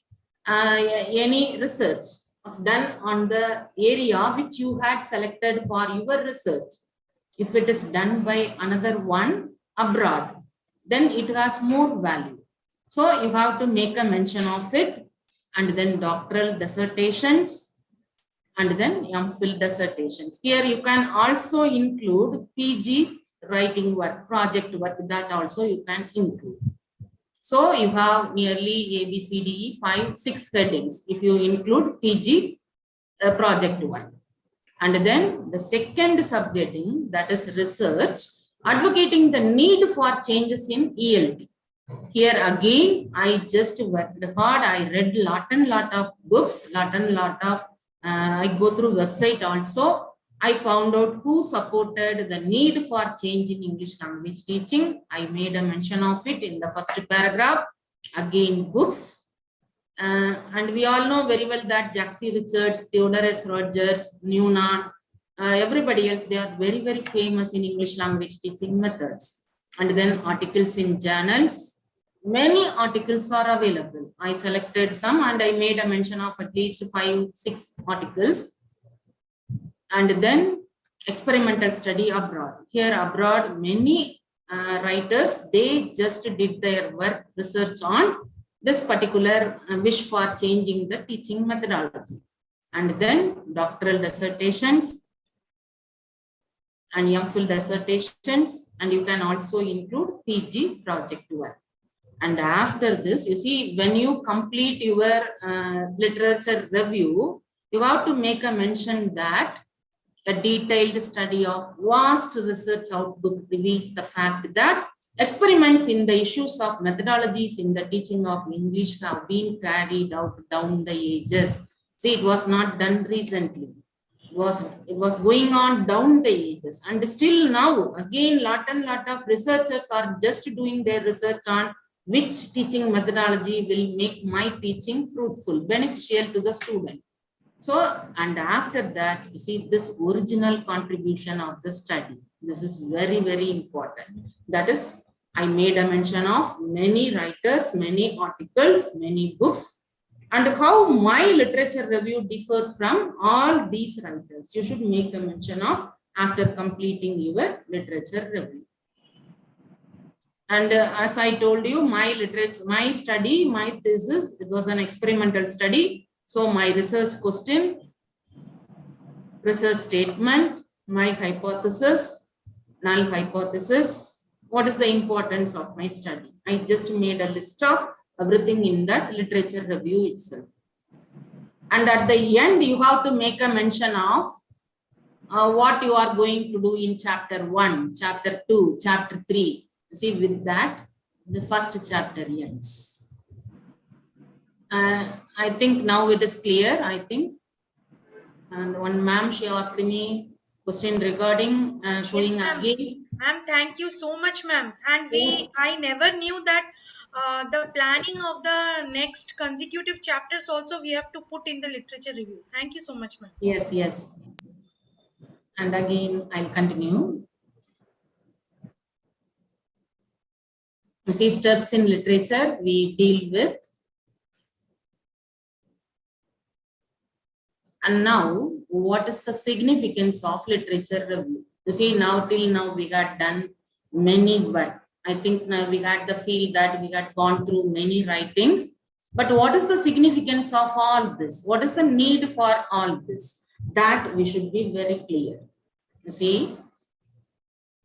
any research was done on the area which you had selected for your research, if it is done by another one abroad, then it has more value. So you have to make a mention of it, and then doctoral dissertations, and then MPhil dissertations. Here you can also include PG writing work, project work, that also you can include. So you have nearly ABCDE 5-6 headings if you include PG project work. And then the second subheading, that is research, advocating the need for changes in ELT. Here again, I just worked hard. I read lot of books, lot of, I go through website also. I found out who supported the need for change in English language teaching. I made a mention of it in the first paragraph. Again, books. And we all know very well that Jaxie Richards, Theodore S. Rogers, Newnan, everybody else, they are very, very famous in English language teaching methods. And then articles in journals. Many articles are available. I selected some and I made a mention of at least 5-6 articles. And then experimental study abroad. Here abroad, many writers, they just did their work research on this particular wish for changing the teaching methodology. And then doctoral dissertations and MPhil dissertations, and you can also include PG project work. And after this, you see, when you complete your literature review, you have to make a mention that a detailed study of vast research output reveals the fact that experiments in the issues of methodologies in the teaching of English have been carried out down the ages. See, it was not done recently. It was going on down the ages, and still now again lot of researchers are just doing their research on which teaching methodology will make my teaching fruitful, beneficial to the students. So, and after that, you see this original contribution of the study. This is very, very important. That is, I made a mention of many writers, many articles, many books, and how my literature review differs from all these writers. You should make a mention of after completing your literature review. And as I told you, my literature, my study, my thesis, it was an experimental study. So my research question, research statement, my hypothesis, null hypothesis. What is the importance of my study? I just made a list of everything in that literature review itself. And at the end, you have to make a mention of what you are going to do in chapter 1, chapter 2, chapter 3. See, with that, the first chapter ends. I think now it is clear, I think. And one ma'am, she asked me question regarding showing Yes, ma'am. again. Ma'am, thank you so much, ma'am. And Yes. I never knew that the planning of the next consecutive chapters also we have to put in the literature review. Thank you so much, ma'am. Yes, yes. And again, I'll continue. You see, steps in literature we deal with. And now, what is the significance of literature review? You see, now till now we had done many work. I think now we had the feel that we had gone through many writings. But what is the significance of all this? What is the need for all this? That we should be very clear. You see,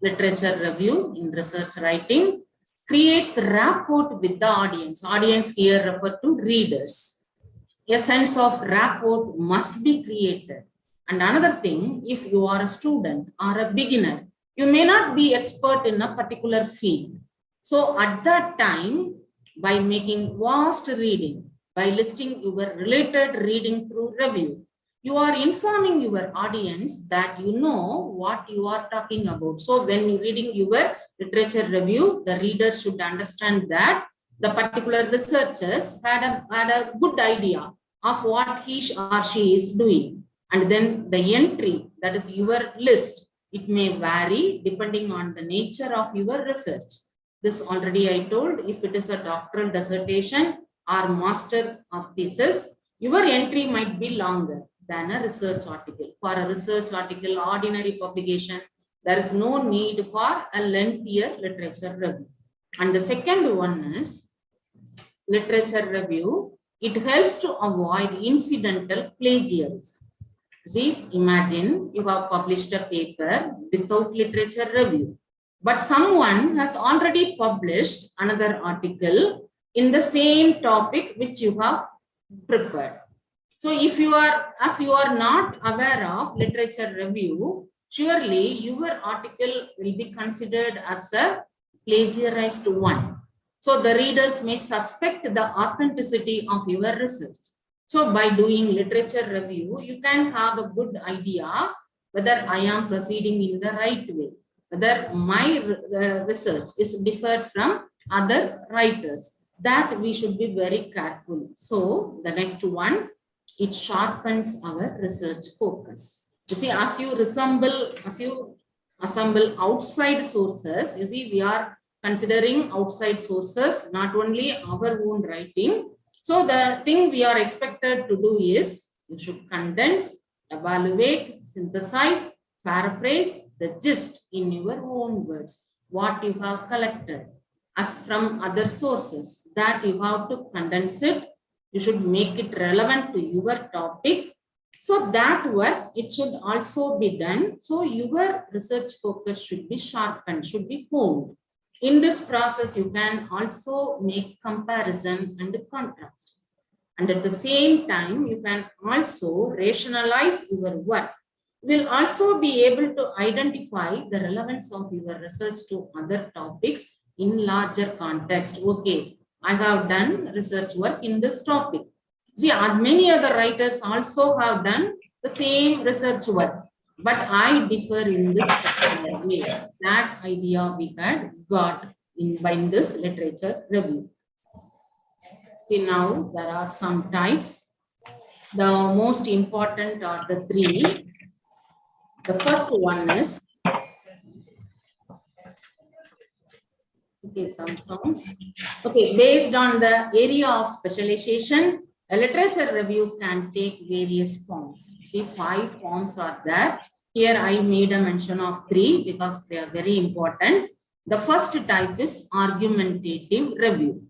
literature review in research writing creates rapport with the audience. Audience here refer to readers. A sense of rapport must be created. And another thing, if you are a student or a beginner, you may not be expert in a particular field. So at that time, by making vast reading, by listing your related reading through review, you are informing your audience that you know what you are talking about. So when you're reading your literature review, the reader should understand that the particular researchers had a good idea of what he or she is doing. And then the entry, that is your list, it may vary depending on the nature of your research. This already I told, if it is a doctoral dissertation or master of thesis, your entry might be longer than a research article. For a research article, ordinary publication, there is no need for a lengthier literature review. And the second one is literature review. It helps to avoid incidental plagiarism. Please imagine you have published a paper without literature review, but someone has already published another article in the same topic which you have prepared. So if you are, as you are not aware of literature review, surely your article will be considered as a plagiarized one. So the readers may suspect the authenticity of your research. So by doing literature review, you can have a good idea whether I am proceeding in the right way, whether my research is different from other writers. That we should be very careful. So the next one, it sharpens our research focus. You see, as you assemble outside sources, you see, we are considering outside sources, not only our own writing. So the thing we are expected to do is, you should condense, evaluate, synthesize, paraphrase the gist in your own words, what you have collected as from other sources, that you have to condense it. You should make it relevant to your topic. So that work, it should also be done. So your research focus should be sharpened, should be honed. In this process, you can also make comparison and contrast. And at the same time, you can also rationalize your work. You will also be able to identify the relevance of your research to other topics in larger context. Okay, I have done research work in this topic. See, many other writers also have done the same research work, but I differ in this particular way. That idea we had got in this literature review. See, now there are some types. The most important are the three. The first one is, okay, some sounds. Okay, based on the area of specialization, a literature review can take various forms. See, 5 forms are there. Here I made a mention of 3 because they are very important. The first type is argumentative review.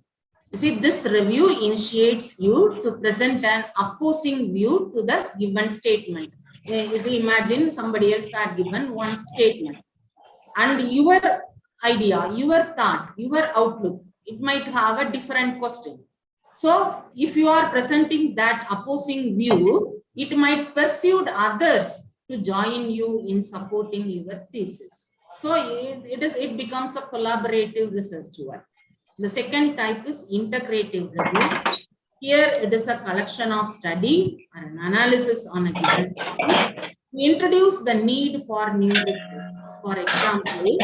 You see, this review initiates you to present an opposing view to the given statement. If you imagine somebody else had given one statement, and your idea, your thought, your outlook, it might have a different question. So if you are presenting that opposing view, it might persuade others to join you in supporting your thesis. So it becomes a collaborative research work. The second type is integrative review. Here it is a collection of study or an analysis on a given topic. We introduce the need for new research. For example,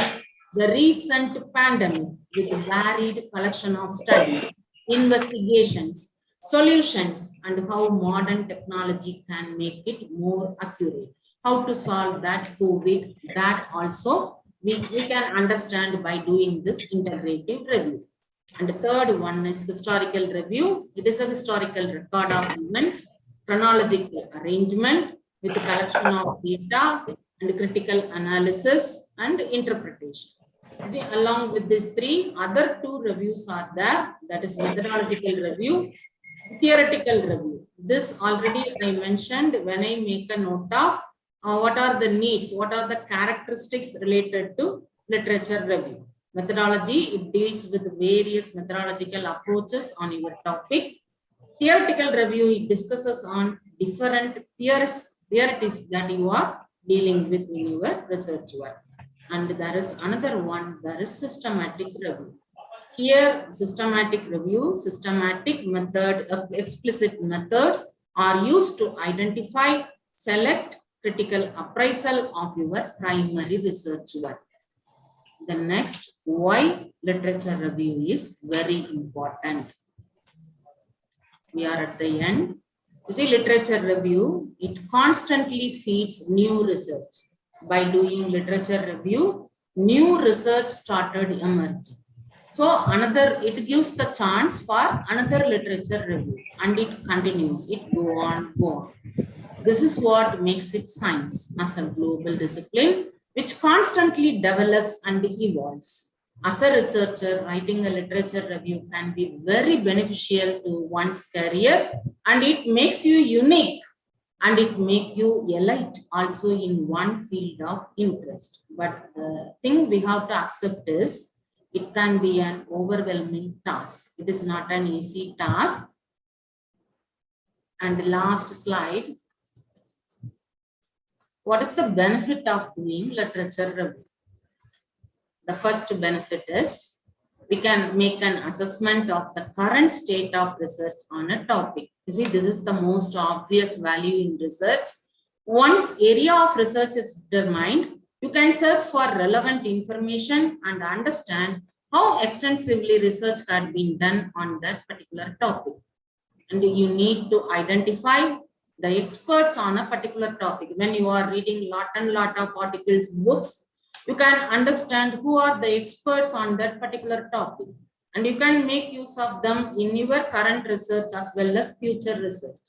the recent pandemic with varied collection of studies, investigations, solutions, and how modern technology can make it more accurate. How to solve that COVID, that also we can understand by doing this integrative review. And the third one is historical review. It is a historical record of events, chronological arrangement with a collection of data and critical analysis and interpretation. See, along with these three, other two reviews are there. That is methodological review, theoretical review. This already I mentioned when I make a note of what are the needs, what are the characteristics related to literature review. Methodology, it deals with various methodological approaches on your topic. Theoretical review, it discusses on different theories that you are dealing with in your research work. And there is another one, there is systematic review. Here, systematic review, systematic method, explicit methods are used to identify, select, critical appraisal of your primary research work. The next, why literature review is very important. We are at the end. You see, literature review, it constantly feeds new research. By doing literature review, new research started emerging. So it gives the chance for another literature review, and it continues, it go on. This is what makes it science as a global discipline, which constantly develops and evolves. As a researcher, writing a literature review can be very beneficial to one's career, and it makes you unique, and it makes you elite also in one field of interest. But the thing we have to accept is, it can be an overwhelming task. It is not an easy task. And the last slide. What is the benefit of doing literature review? The first benefit is we can make an assessment of the current state of research on a topic. You see, this is the most obvious value in research. Once area of research is determined, you can search for relevant information and understand how extensively research had been done on that particular topic. And you need to identify the experts on a particular topic. When you are reading lot of articles, books, you can understand who are the experts on that particular topic. And you can make use of them in your current research as well as future research.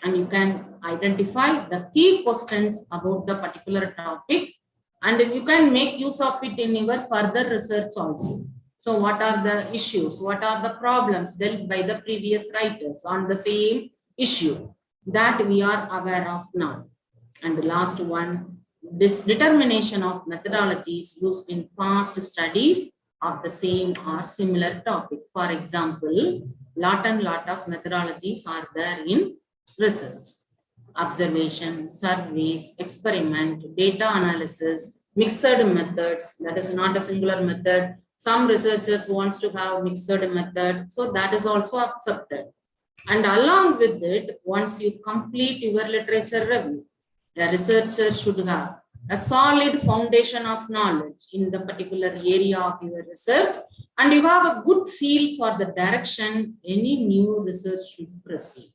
And you can identify the key questions about the particular topic, and you can make use of it in your further research also. So what are the issues? What are the problems dealt by the previous writers on the same issue that we are aware of now? And the last one, this determination of methodologies used in past studies of the same or similar topic. For example, lot of methodologies are there in research. Observation, surveys, experiment, data analysis, mixed methods, that is not a singular method. Some researchers wants to have mixed method, so that is also accepted. And along with it, once you complete your literature review, a researcher should have a solid foundation of knowledge in the particular area of your research, and you have a good feel for the direction any new research should proceed.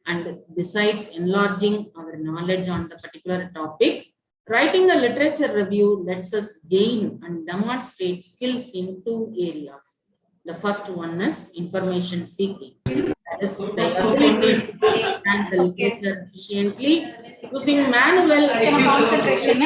And besides enlarging our knowledge on the particular topic, writing a literature review lets us gain and demonstrate skills in two areas. The first one is information seeking. That is the ability to understand the literature efficiently using manual concentration.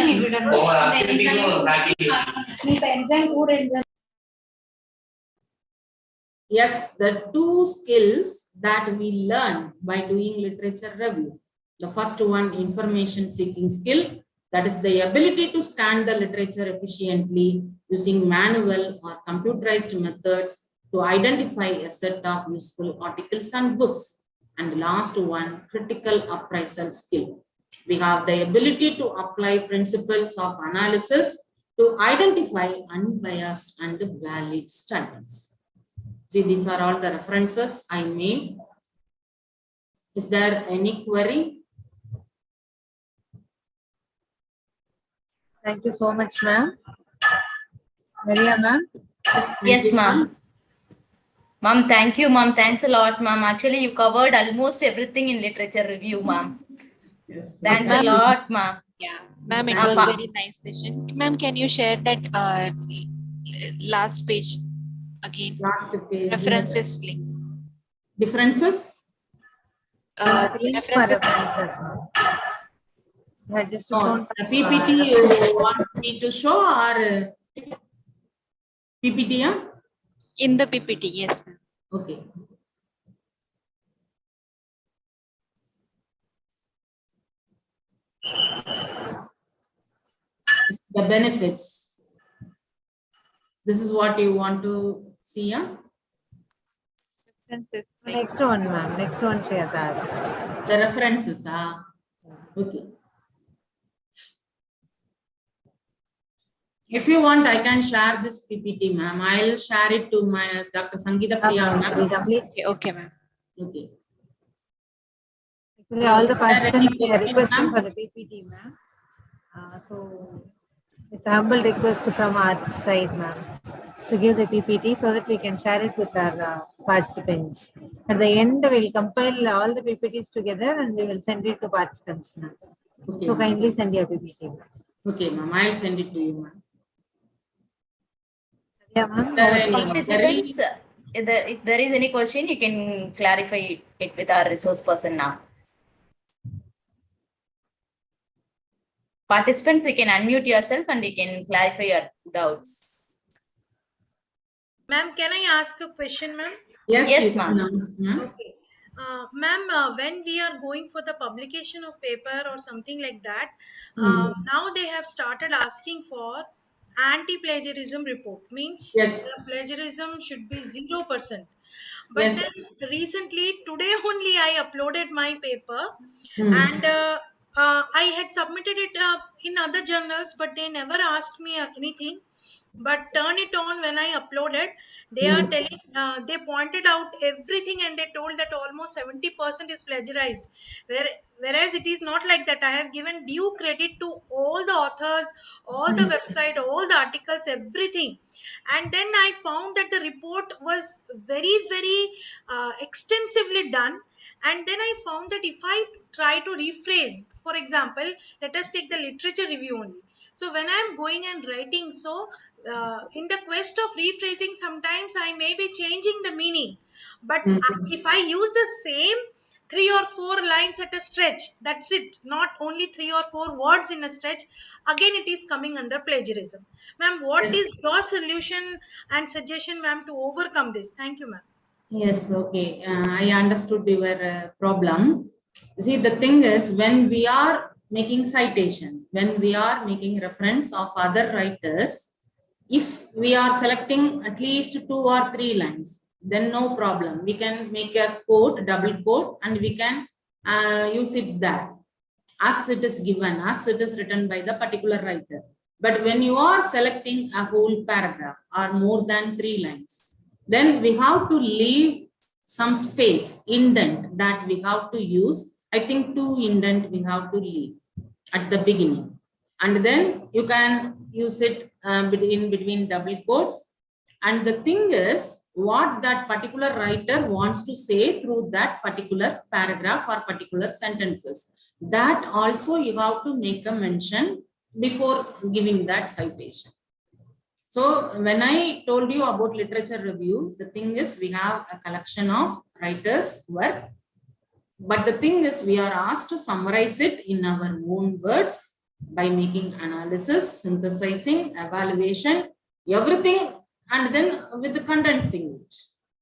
Yes, the two skills that we learn by doing literature review. The first one, information seeking skill. That is the ability to scan the literature efficiently using manual or computerized methods to identify a set of useful articles and books. And last one, critical appraisal skill. We have the ability to apply principles of analysis to identify unbiased and valid studies. See, these are all the references I made. Is there any query? Thank you so much, ma'am. Maria, ma'am. Thank Yes, you, ma'am. Ma'am, thank you, ma'am. Thanks a lot, ma'am. Actually, you covered almost everything in literature review, ma'am. Yes. Thanks a Ma'am. lot, ma'am. Yeah, ma'am, it Ma'am. was very nice session. Ma'am, can you share that last page again? Last page. References link. Differences? Link for References. references, ma'am. I just Oh, shown the some, PPT you want me to show or PPT? Yeah? In the PPT, yes, ma'am. Okay. The benefits. This is what you want to see, yeah? References link. next one, ma'am. Next one she has asked. The references. Okay. If you want, I can share this PPT, ma'am. I'll share it to my Dr. Sangeeta Priya, We ma'am. complete. Okay, ma'am. Okay. Actually, all the Is there any participants they are question, requesting ma'am? for the PPT, ma'am. So it's a humble request from our side, ma'am, to give the PPT so that we can share it with our participants. At the end, we'll compile all the PPTs together and we will send it to participants, ma'am. Okay, So ma'am. kindly send your PPT, ma'am. Okay, ma'am. I'll send it to you, ma'am. Yeah, ma'am. There over any to you, ma'am. Participants, if there is any question, you can clarify it with our resource person now. Participants, you can unmute yourself and you can clarify your doubts. Ma'am, can I ask a question, ma'am? Yes, Yes, you can ma'am. ask, ma'am. Okay. Ma'am, when we are going for the publication of paper or something like that, now they have started asking for anti-plagiarism report. Means Yes. the plagiarism should be 0%. But Yes. then recently, today only I uploaded my paper and I had submitted it in other journals, but they never asked me anything. But turn it on when I uploaded, they are telling, they pointed out everything and they told that almost 70% is plagiarized. Whereas it is not like that. I have given due credit to all the authors, all the website, all the articles, everything. And then I found that the report was very, very extensively done. And then I found that if I try to rephrase, for example, let us take the literature review only. So when I'm going and writing, so in the quest of rephrasing, sometimes I may be changing the meaning. But if I use the same 3 or 4 lines at a stretch, that's it. Not only 3 or 4 words in a stretch. Again, it is coming under plagiarism. Ma'am, what Yes. is your solution and suggestion, ma'am, to overcome this? Thank you, ma'am. Yes, okay. I understood your problem. See, the thing is, when we are making citation, when we are making reference of other writers, if we are selecting at least 2 or 3 lines, then no problem. We can make a quote, double quote, and we can use it there as it is given, as it is written by the particular writer. But when you are selecting a whole paragraph or more than 3 lines, then we have to leave some space, indent that we have to use. I think 2 indent we have to leave at the beginning. And then you can use it in between double quotes. And the thing is, what that particular writer wants to say through that particular paragraph or particular sentences. That also you have to make a mention before giving that citation. So when I told you about literature review, the thing is we have a collection of writers' work. But the thing is we are asked to summarize it in our own words by making analysis, synthesizing, evaluation, everything, and then with the condensing it.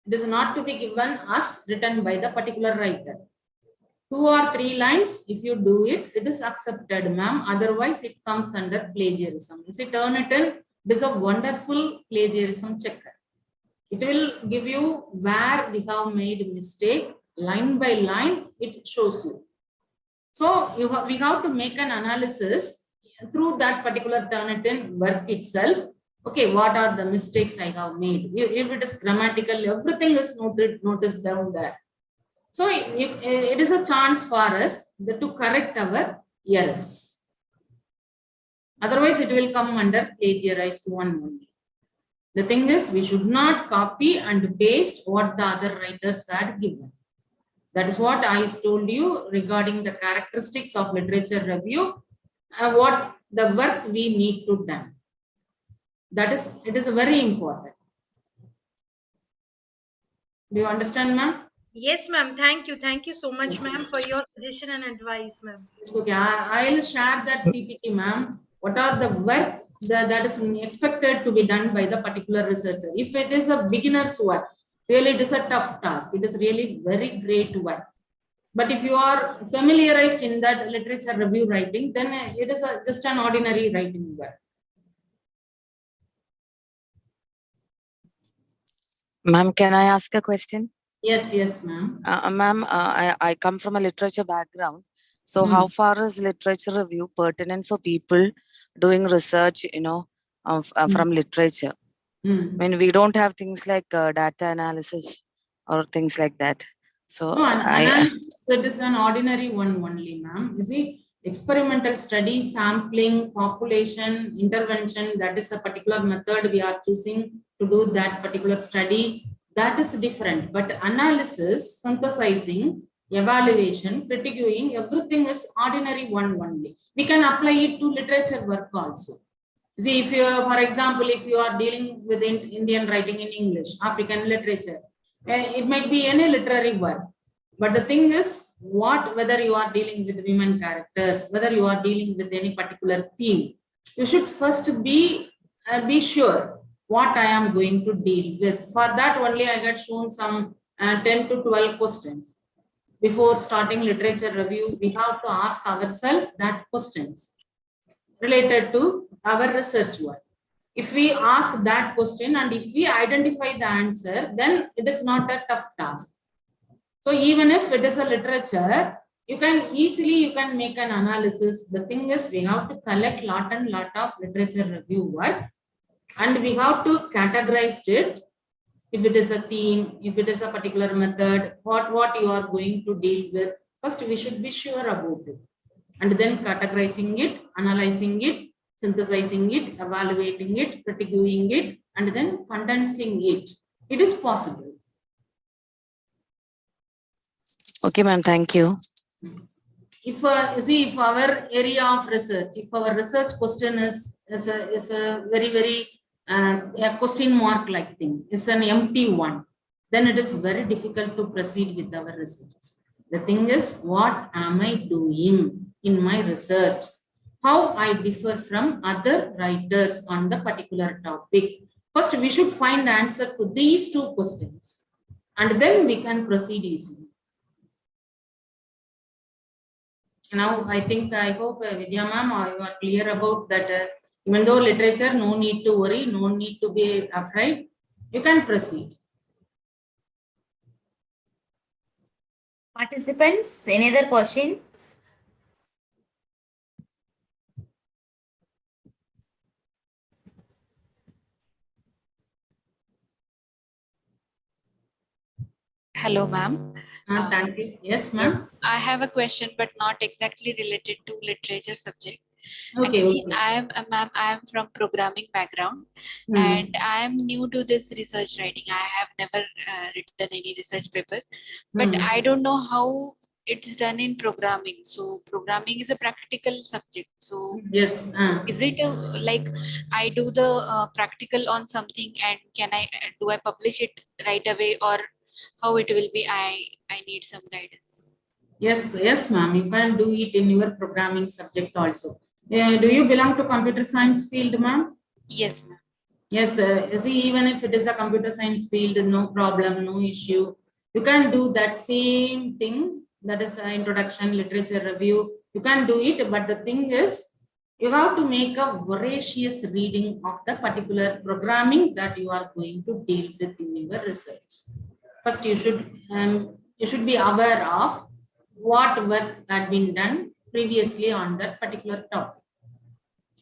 It is not to be given as written by the particular writer. 2 or 3 lines, if you do it, it is accepted, ma'am. Otherwise, it comes under plagiarism. You see, Turnitin, it is a wonderful plagiarism checker. It will give you where we have made mistake, line by line, it shows you. So we have to make an analysis through that particular Turnitin work itself. Okay, what are the mistakes I have made? If it is grammatical, everything is noticed down there. So it is a chance for us to correct our errors. Otherwise, it will come under plagiarized one only. The thing is, we should not copy and paste what the other writers had given. That is what I told you regarding the characteristics of literature review, what the work we need to do. It is very important. Do you understand, ma'am? Yes, ma'am. Thank you. Thank you so much, ma'am, for your suggestion and advice, ma'am. Okay, I'll share that PPT, ma'am. What are the work that is expected to be done by the particular researcher? If it is a beginner's work, really it is a tough task. It is really very great work. But if you are familiarized in that literature review writing, then it is just an ordinary writing work. Ma'am, can I ask a question? Yes, yes, ma'am. Ma'am, I come from a literature background. So how far is literature review pertinent for people doing research, from literature? I mean, we don't have things like data analysis or things like that. So no, analysis, it is an ordinary one only, ma'am. You see, experimental study, sampling, population, intervention, that is a particular method we are choosing to do that particular study. That is different. But analysis, synthesizing, evaluation, critiquing, everything is ordinary one only. We can apply it to literature work also. See, if you, for example, if you are dealing with Indian writing in English, African literature, it might be any literary work. But the thing is, whether you are dealing with women characters, whether you are dealing with any particular theme, you should first be sure what I am going to deal with. For that only, I got shown some 10 to 12 questions. Before starting literature review, we have to ask ourselves that questions related to our research work. If we ask that question and if we identify the answer, then it is not a tough task. So even if it is a literature, you can make an analysis. The thing is, we have to collect lot of literature review work, and we have to categorize it. If it is a theme, if it is a particular method, what you are going to deal with, first we should be sure about it. And then categorizing it, analyzing it, synthesizing it, evaluating it, critiquing it, and then condensing it. It is possible. Okay, ma'am, thank you. If if our area of research, if our research question is a very a question mark like thing, is an empty one, then it is very difficult to proceed with our research. The thing is, what am I doing in my research? How I differ from other writers on the particular topic? First, we should find answer to these two questions, and then we can proceed easily. Now, I hope Vidya ma'am, you are clear about that. Even though literature, no need to worry, no need to be afraid. You can proceed. Participants, any other questions? Hello, ma'am. Thank you. Yes, ma'am. Yes, I have a question, but not exactly related to literature subject. Okay. Actually, I am from programming background, and I am new to this research writing. I have never written any research paper, but I don't know how it's done in programming. So programming is a practical subject. So yes, is it like I do the practical on something, and do I publish it right away, or how it will be? I need some guidance. Yes, ma'am. You can do it in your programming subject also. Do you belong to computer science field, ma'am? Yes, ma'am. Yes, you see, even if it is a computer science field, no problem, no issue. You can do that same thing that is introduction, literature review. You can do it, but the thing is, you have to make a voracious reading of the particular programming that you are going to deal with in your research. First, you should be aware of what work had been done previously on that particular topic,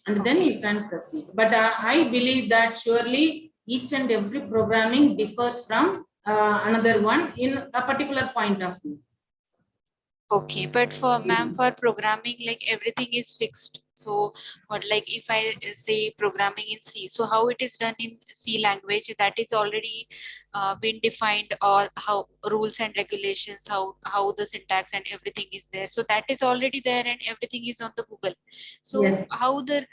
and then you can proceed. But I believe that surely each and every programming differs from another one in a particular point of view. Okay, but for ma'am, for programming, like everything is fixed. So what, like if I say programming in C, so how it is done in C language, that is already been defined, or how rules and regulations, how the syntax and everything is there. So that is already there and everything is on the Google. So Yes. how the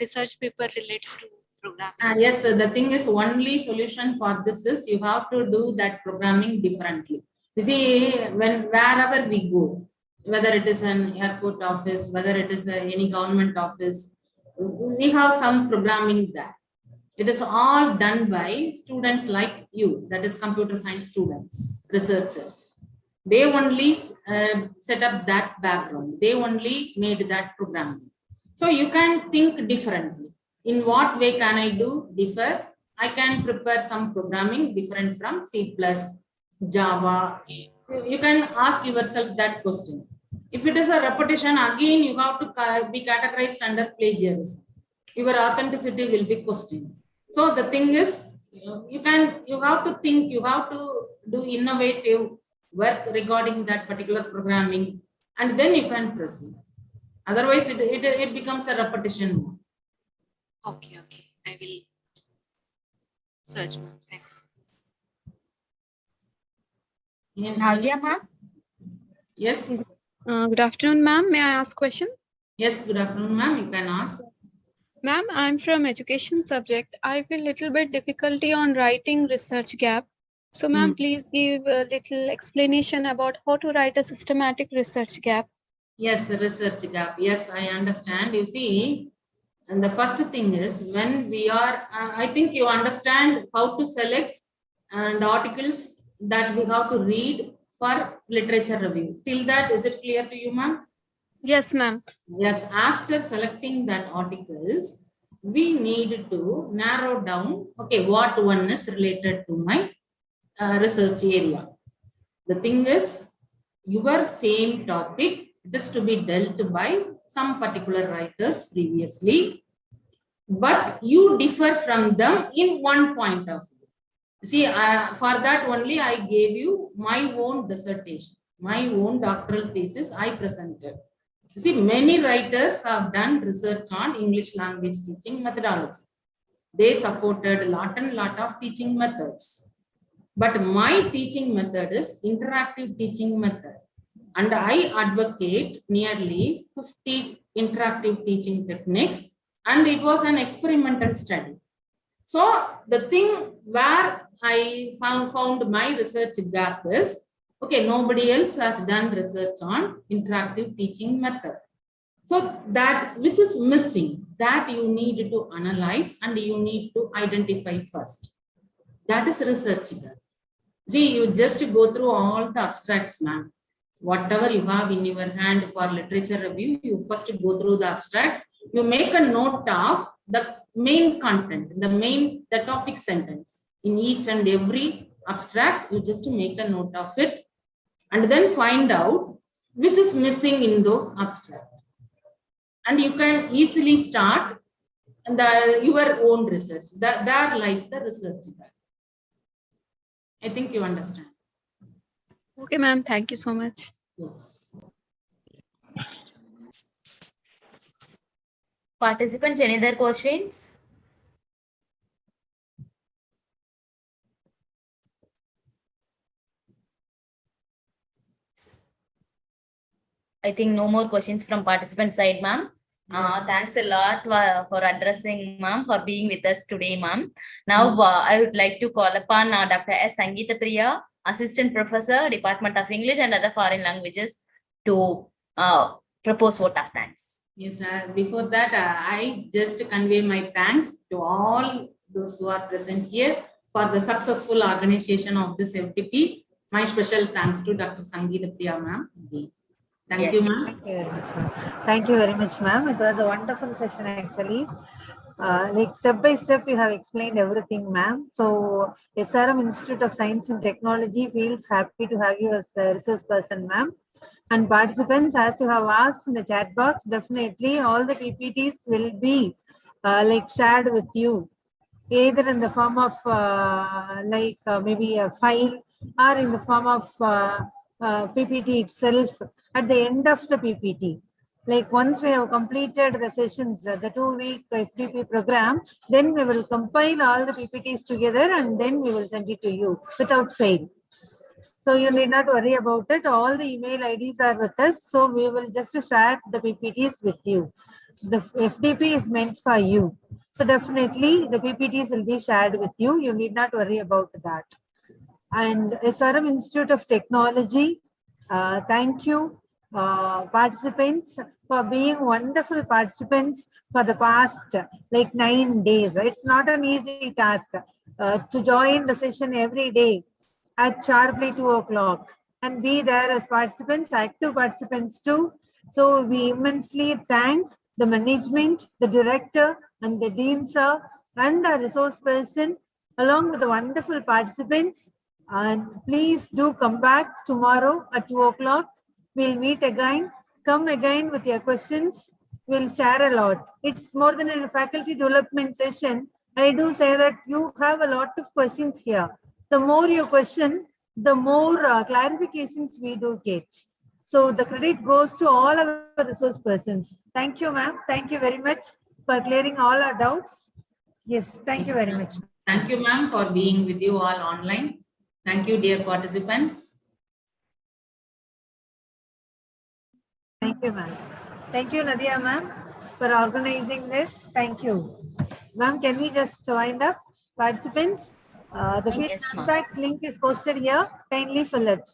research paper relates to programming? Yes, the thing is, only solution for this is you have to do that programming differently. You see, wherever we go, whether it is an airport office, whether it is any government office, we have some programming there. It is all done by students like you, that is computer science students, researchers. They only set up that background. They only made that programming. So you can think differently. In what way can I do differ? I can prepare some programming different from C++, Java. You can ask yourself that question. If it is a repetition, again you have to be categorized under plagiarism. Your authenticity will be questioned. So the thing is, you have to think, you have to do innovative work regarding that particular programming, and then you can proceed. Otherwise, it becomes a repetition. Okay, I will search. Thanks. Nazia ma'am? Yes. Good afternoon, ma'am. May I ask a question? Yes, good afternoon, ma'am. You can ask. Ma'am, I'm from education subject. I feel little bit difficulty on writing research gap. So, ma'am, please give a little explanation about how to write a systematic research gap. Yes, the research gap. Yes, I understand. You see, and the first thing is when we are, I think you understand how to select the articles that we have to read for literature review. Till that, is it clear to you, ma'am? Yes, ma'am. Yes, after selecting that articles, we need to narrow down, okay, what one is related to my research area. The thing is, your same topic, it is to be dealt by some particular writers previously, but you differ from them in one point of view. See, for that only I gave you my own dissertation, my own doctoral thesis I presented. See, many writers have done research on English language teaching methodology. They supported a lot of teaching methods. But my teaching method is interactive teaching method. And I advocate nearly 50 interactive teaching techniques. And it was an experimental study. So the thing where I found my research gap is, okay, nobody else has done research on interactive teaching method. So that which is missing, that you need to analyze and you need to identify first. That is research gap. See, you just go through all the abstracts, ma'am. Whatever you have in your hand for literature review, you first go through the abstracts. You make a note of the main content, the topic sentence. In each and every abstract, you just make a note of it and then find out which is missing in those abstracts. And you can easily start your own research. There lies the research gap. I think you understand. Okay, ma'am. Thank you so much. Yes. Participants, any other questions? I think no more questions from participant side, ma'am. Yes. Thanks a lot for addressing, ma'am, for being with us today, ma'am. Now, I would like to call upon Dr. S. Sangeeta Priya, Assistant Professor, Department of English and Other Foreign Languages, to propose vote of thanks. Yes, before that, I just convey my thanks to all those who are present here for the successful organization of this FDP. My special thanks to Dr. Sangeeta Priya ma'am. Thank Yes. you, ma'am. Thank you very much, ma'am. Thank you very much, ma'am. It was a wonderful session, actually. Like step by step, you have explained everything, ma'am. So, SRM Institute of Science and Technology feels happy to have you as the resource person, ma'am. And participants, as you have asked in the chat box, definitely all the PPTs will be like shared with you, either in the form of maybe a file or in the form of PPT itself at the end of the PPT. Like once we have completed the sessions, the 2-week FDP program, then we will compile all the PPTs together and then we will send it to you without fail. So you need not worry about it. All the email IDs are with us. So we will just share the PPTs with you. The FDP is meant for you. So definitely the PPTs will be shared with you. You need not worry about that. And SRM Institute of Technology, thank you participants for being wonderful participants for the past like 9 days. It's not an easy task to join the session every day at sharply 2 o'clock and be there as participants, active participants too. So we immensely thank the management, the director and the dean sir and our resource person along with the wonderful participants. And please do come back tomorrow at 2 o'clock. We'll meet again. Come again with your questions. We'll share a lot. It's more than a faculty development session. I do say that you have a lot of questions here. The more you question, the more clarifications we do get. So the credit goes to all our resource persons. Thank you, ma'am. Thank you very much for clearing all our doubts. Yes, thank you very much. Thank you, ma'am, for being with you all online. Thank you, dear participants. Thank you, ma'am. Thank you, Nadia, ma'am, for organizing this. Thank you. Ma'am, can we just wind up? Participants, the Yes, feedback link is posted here. Kindly fill it.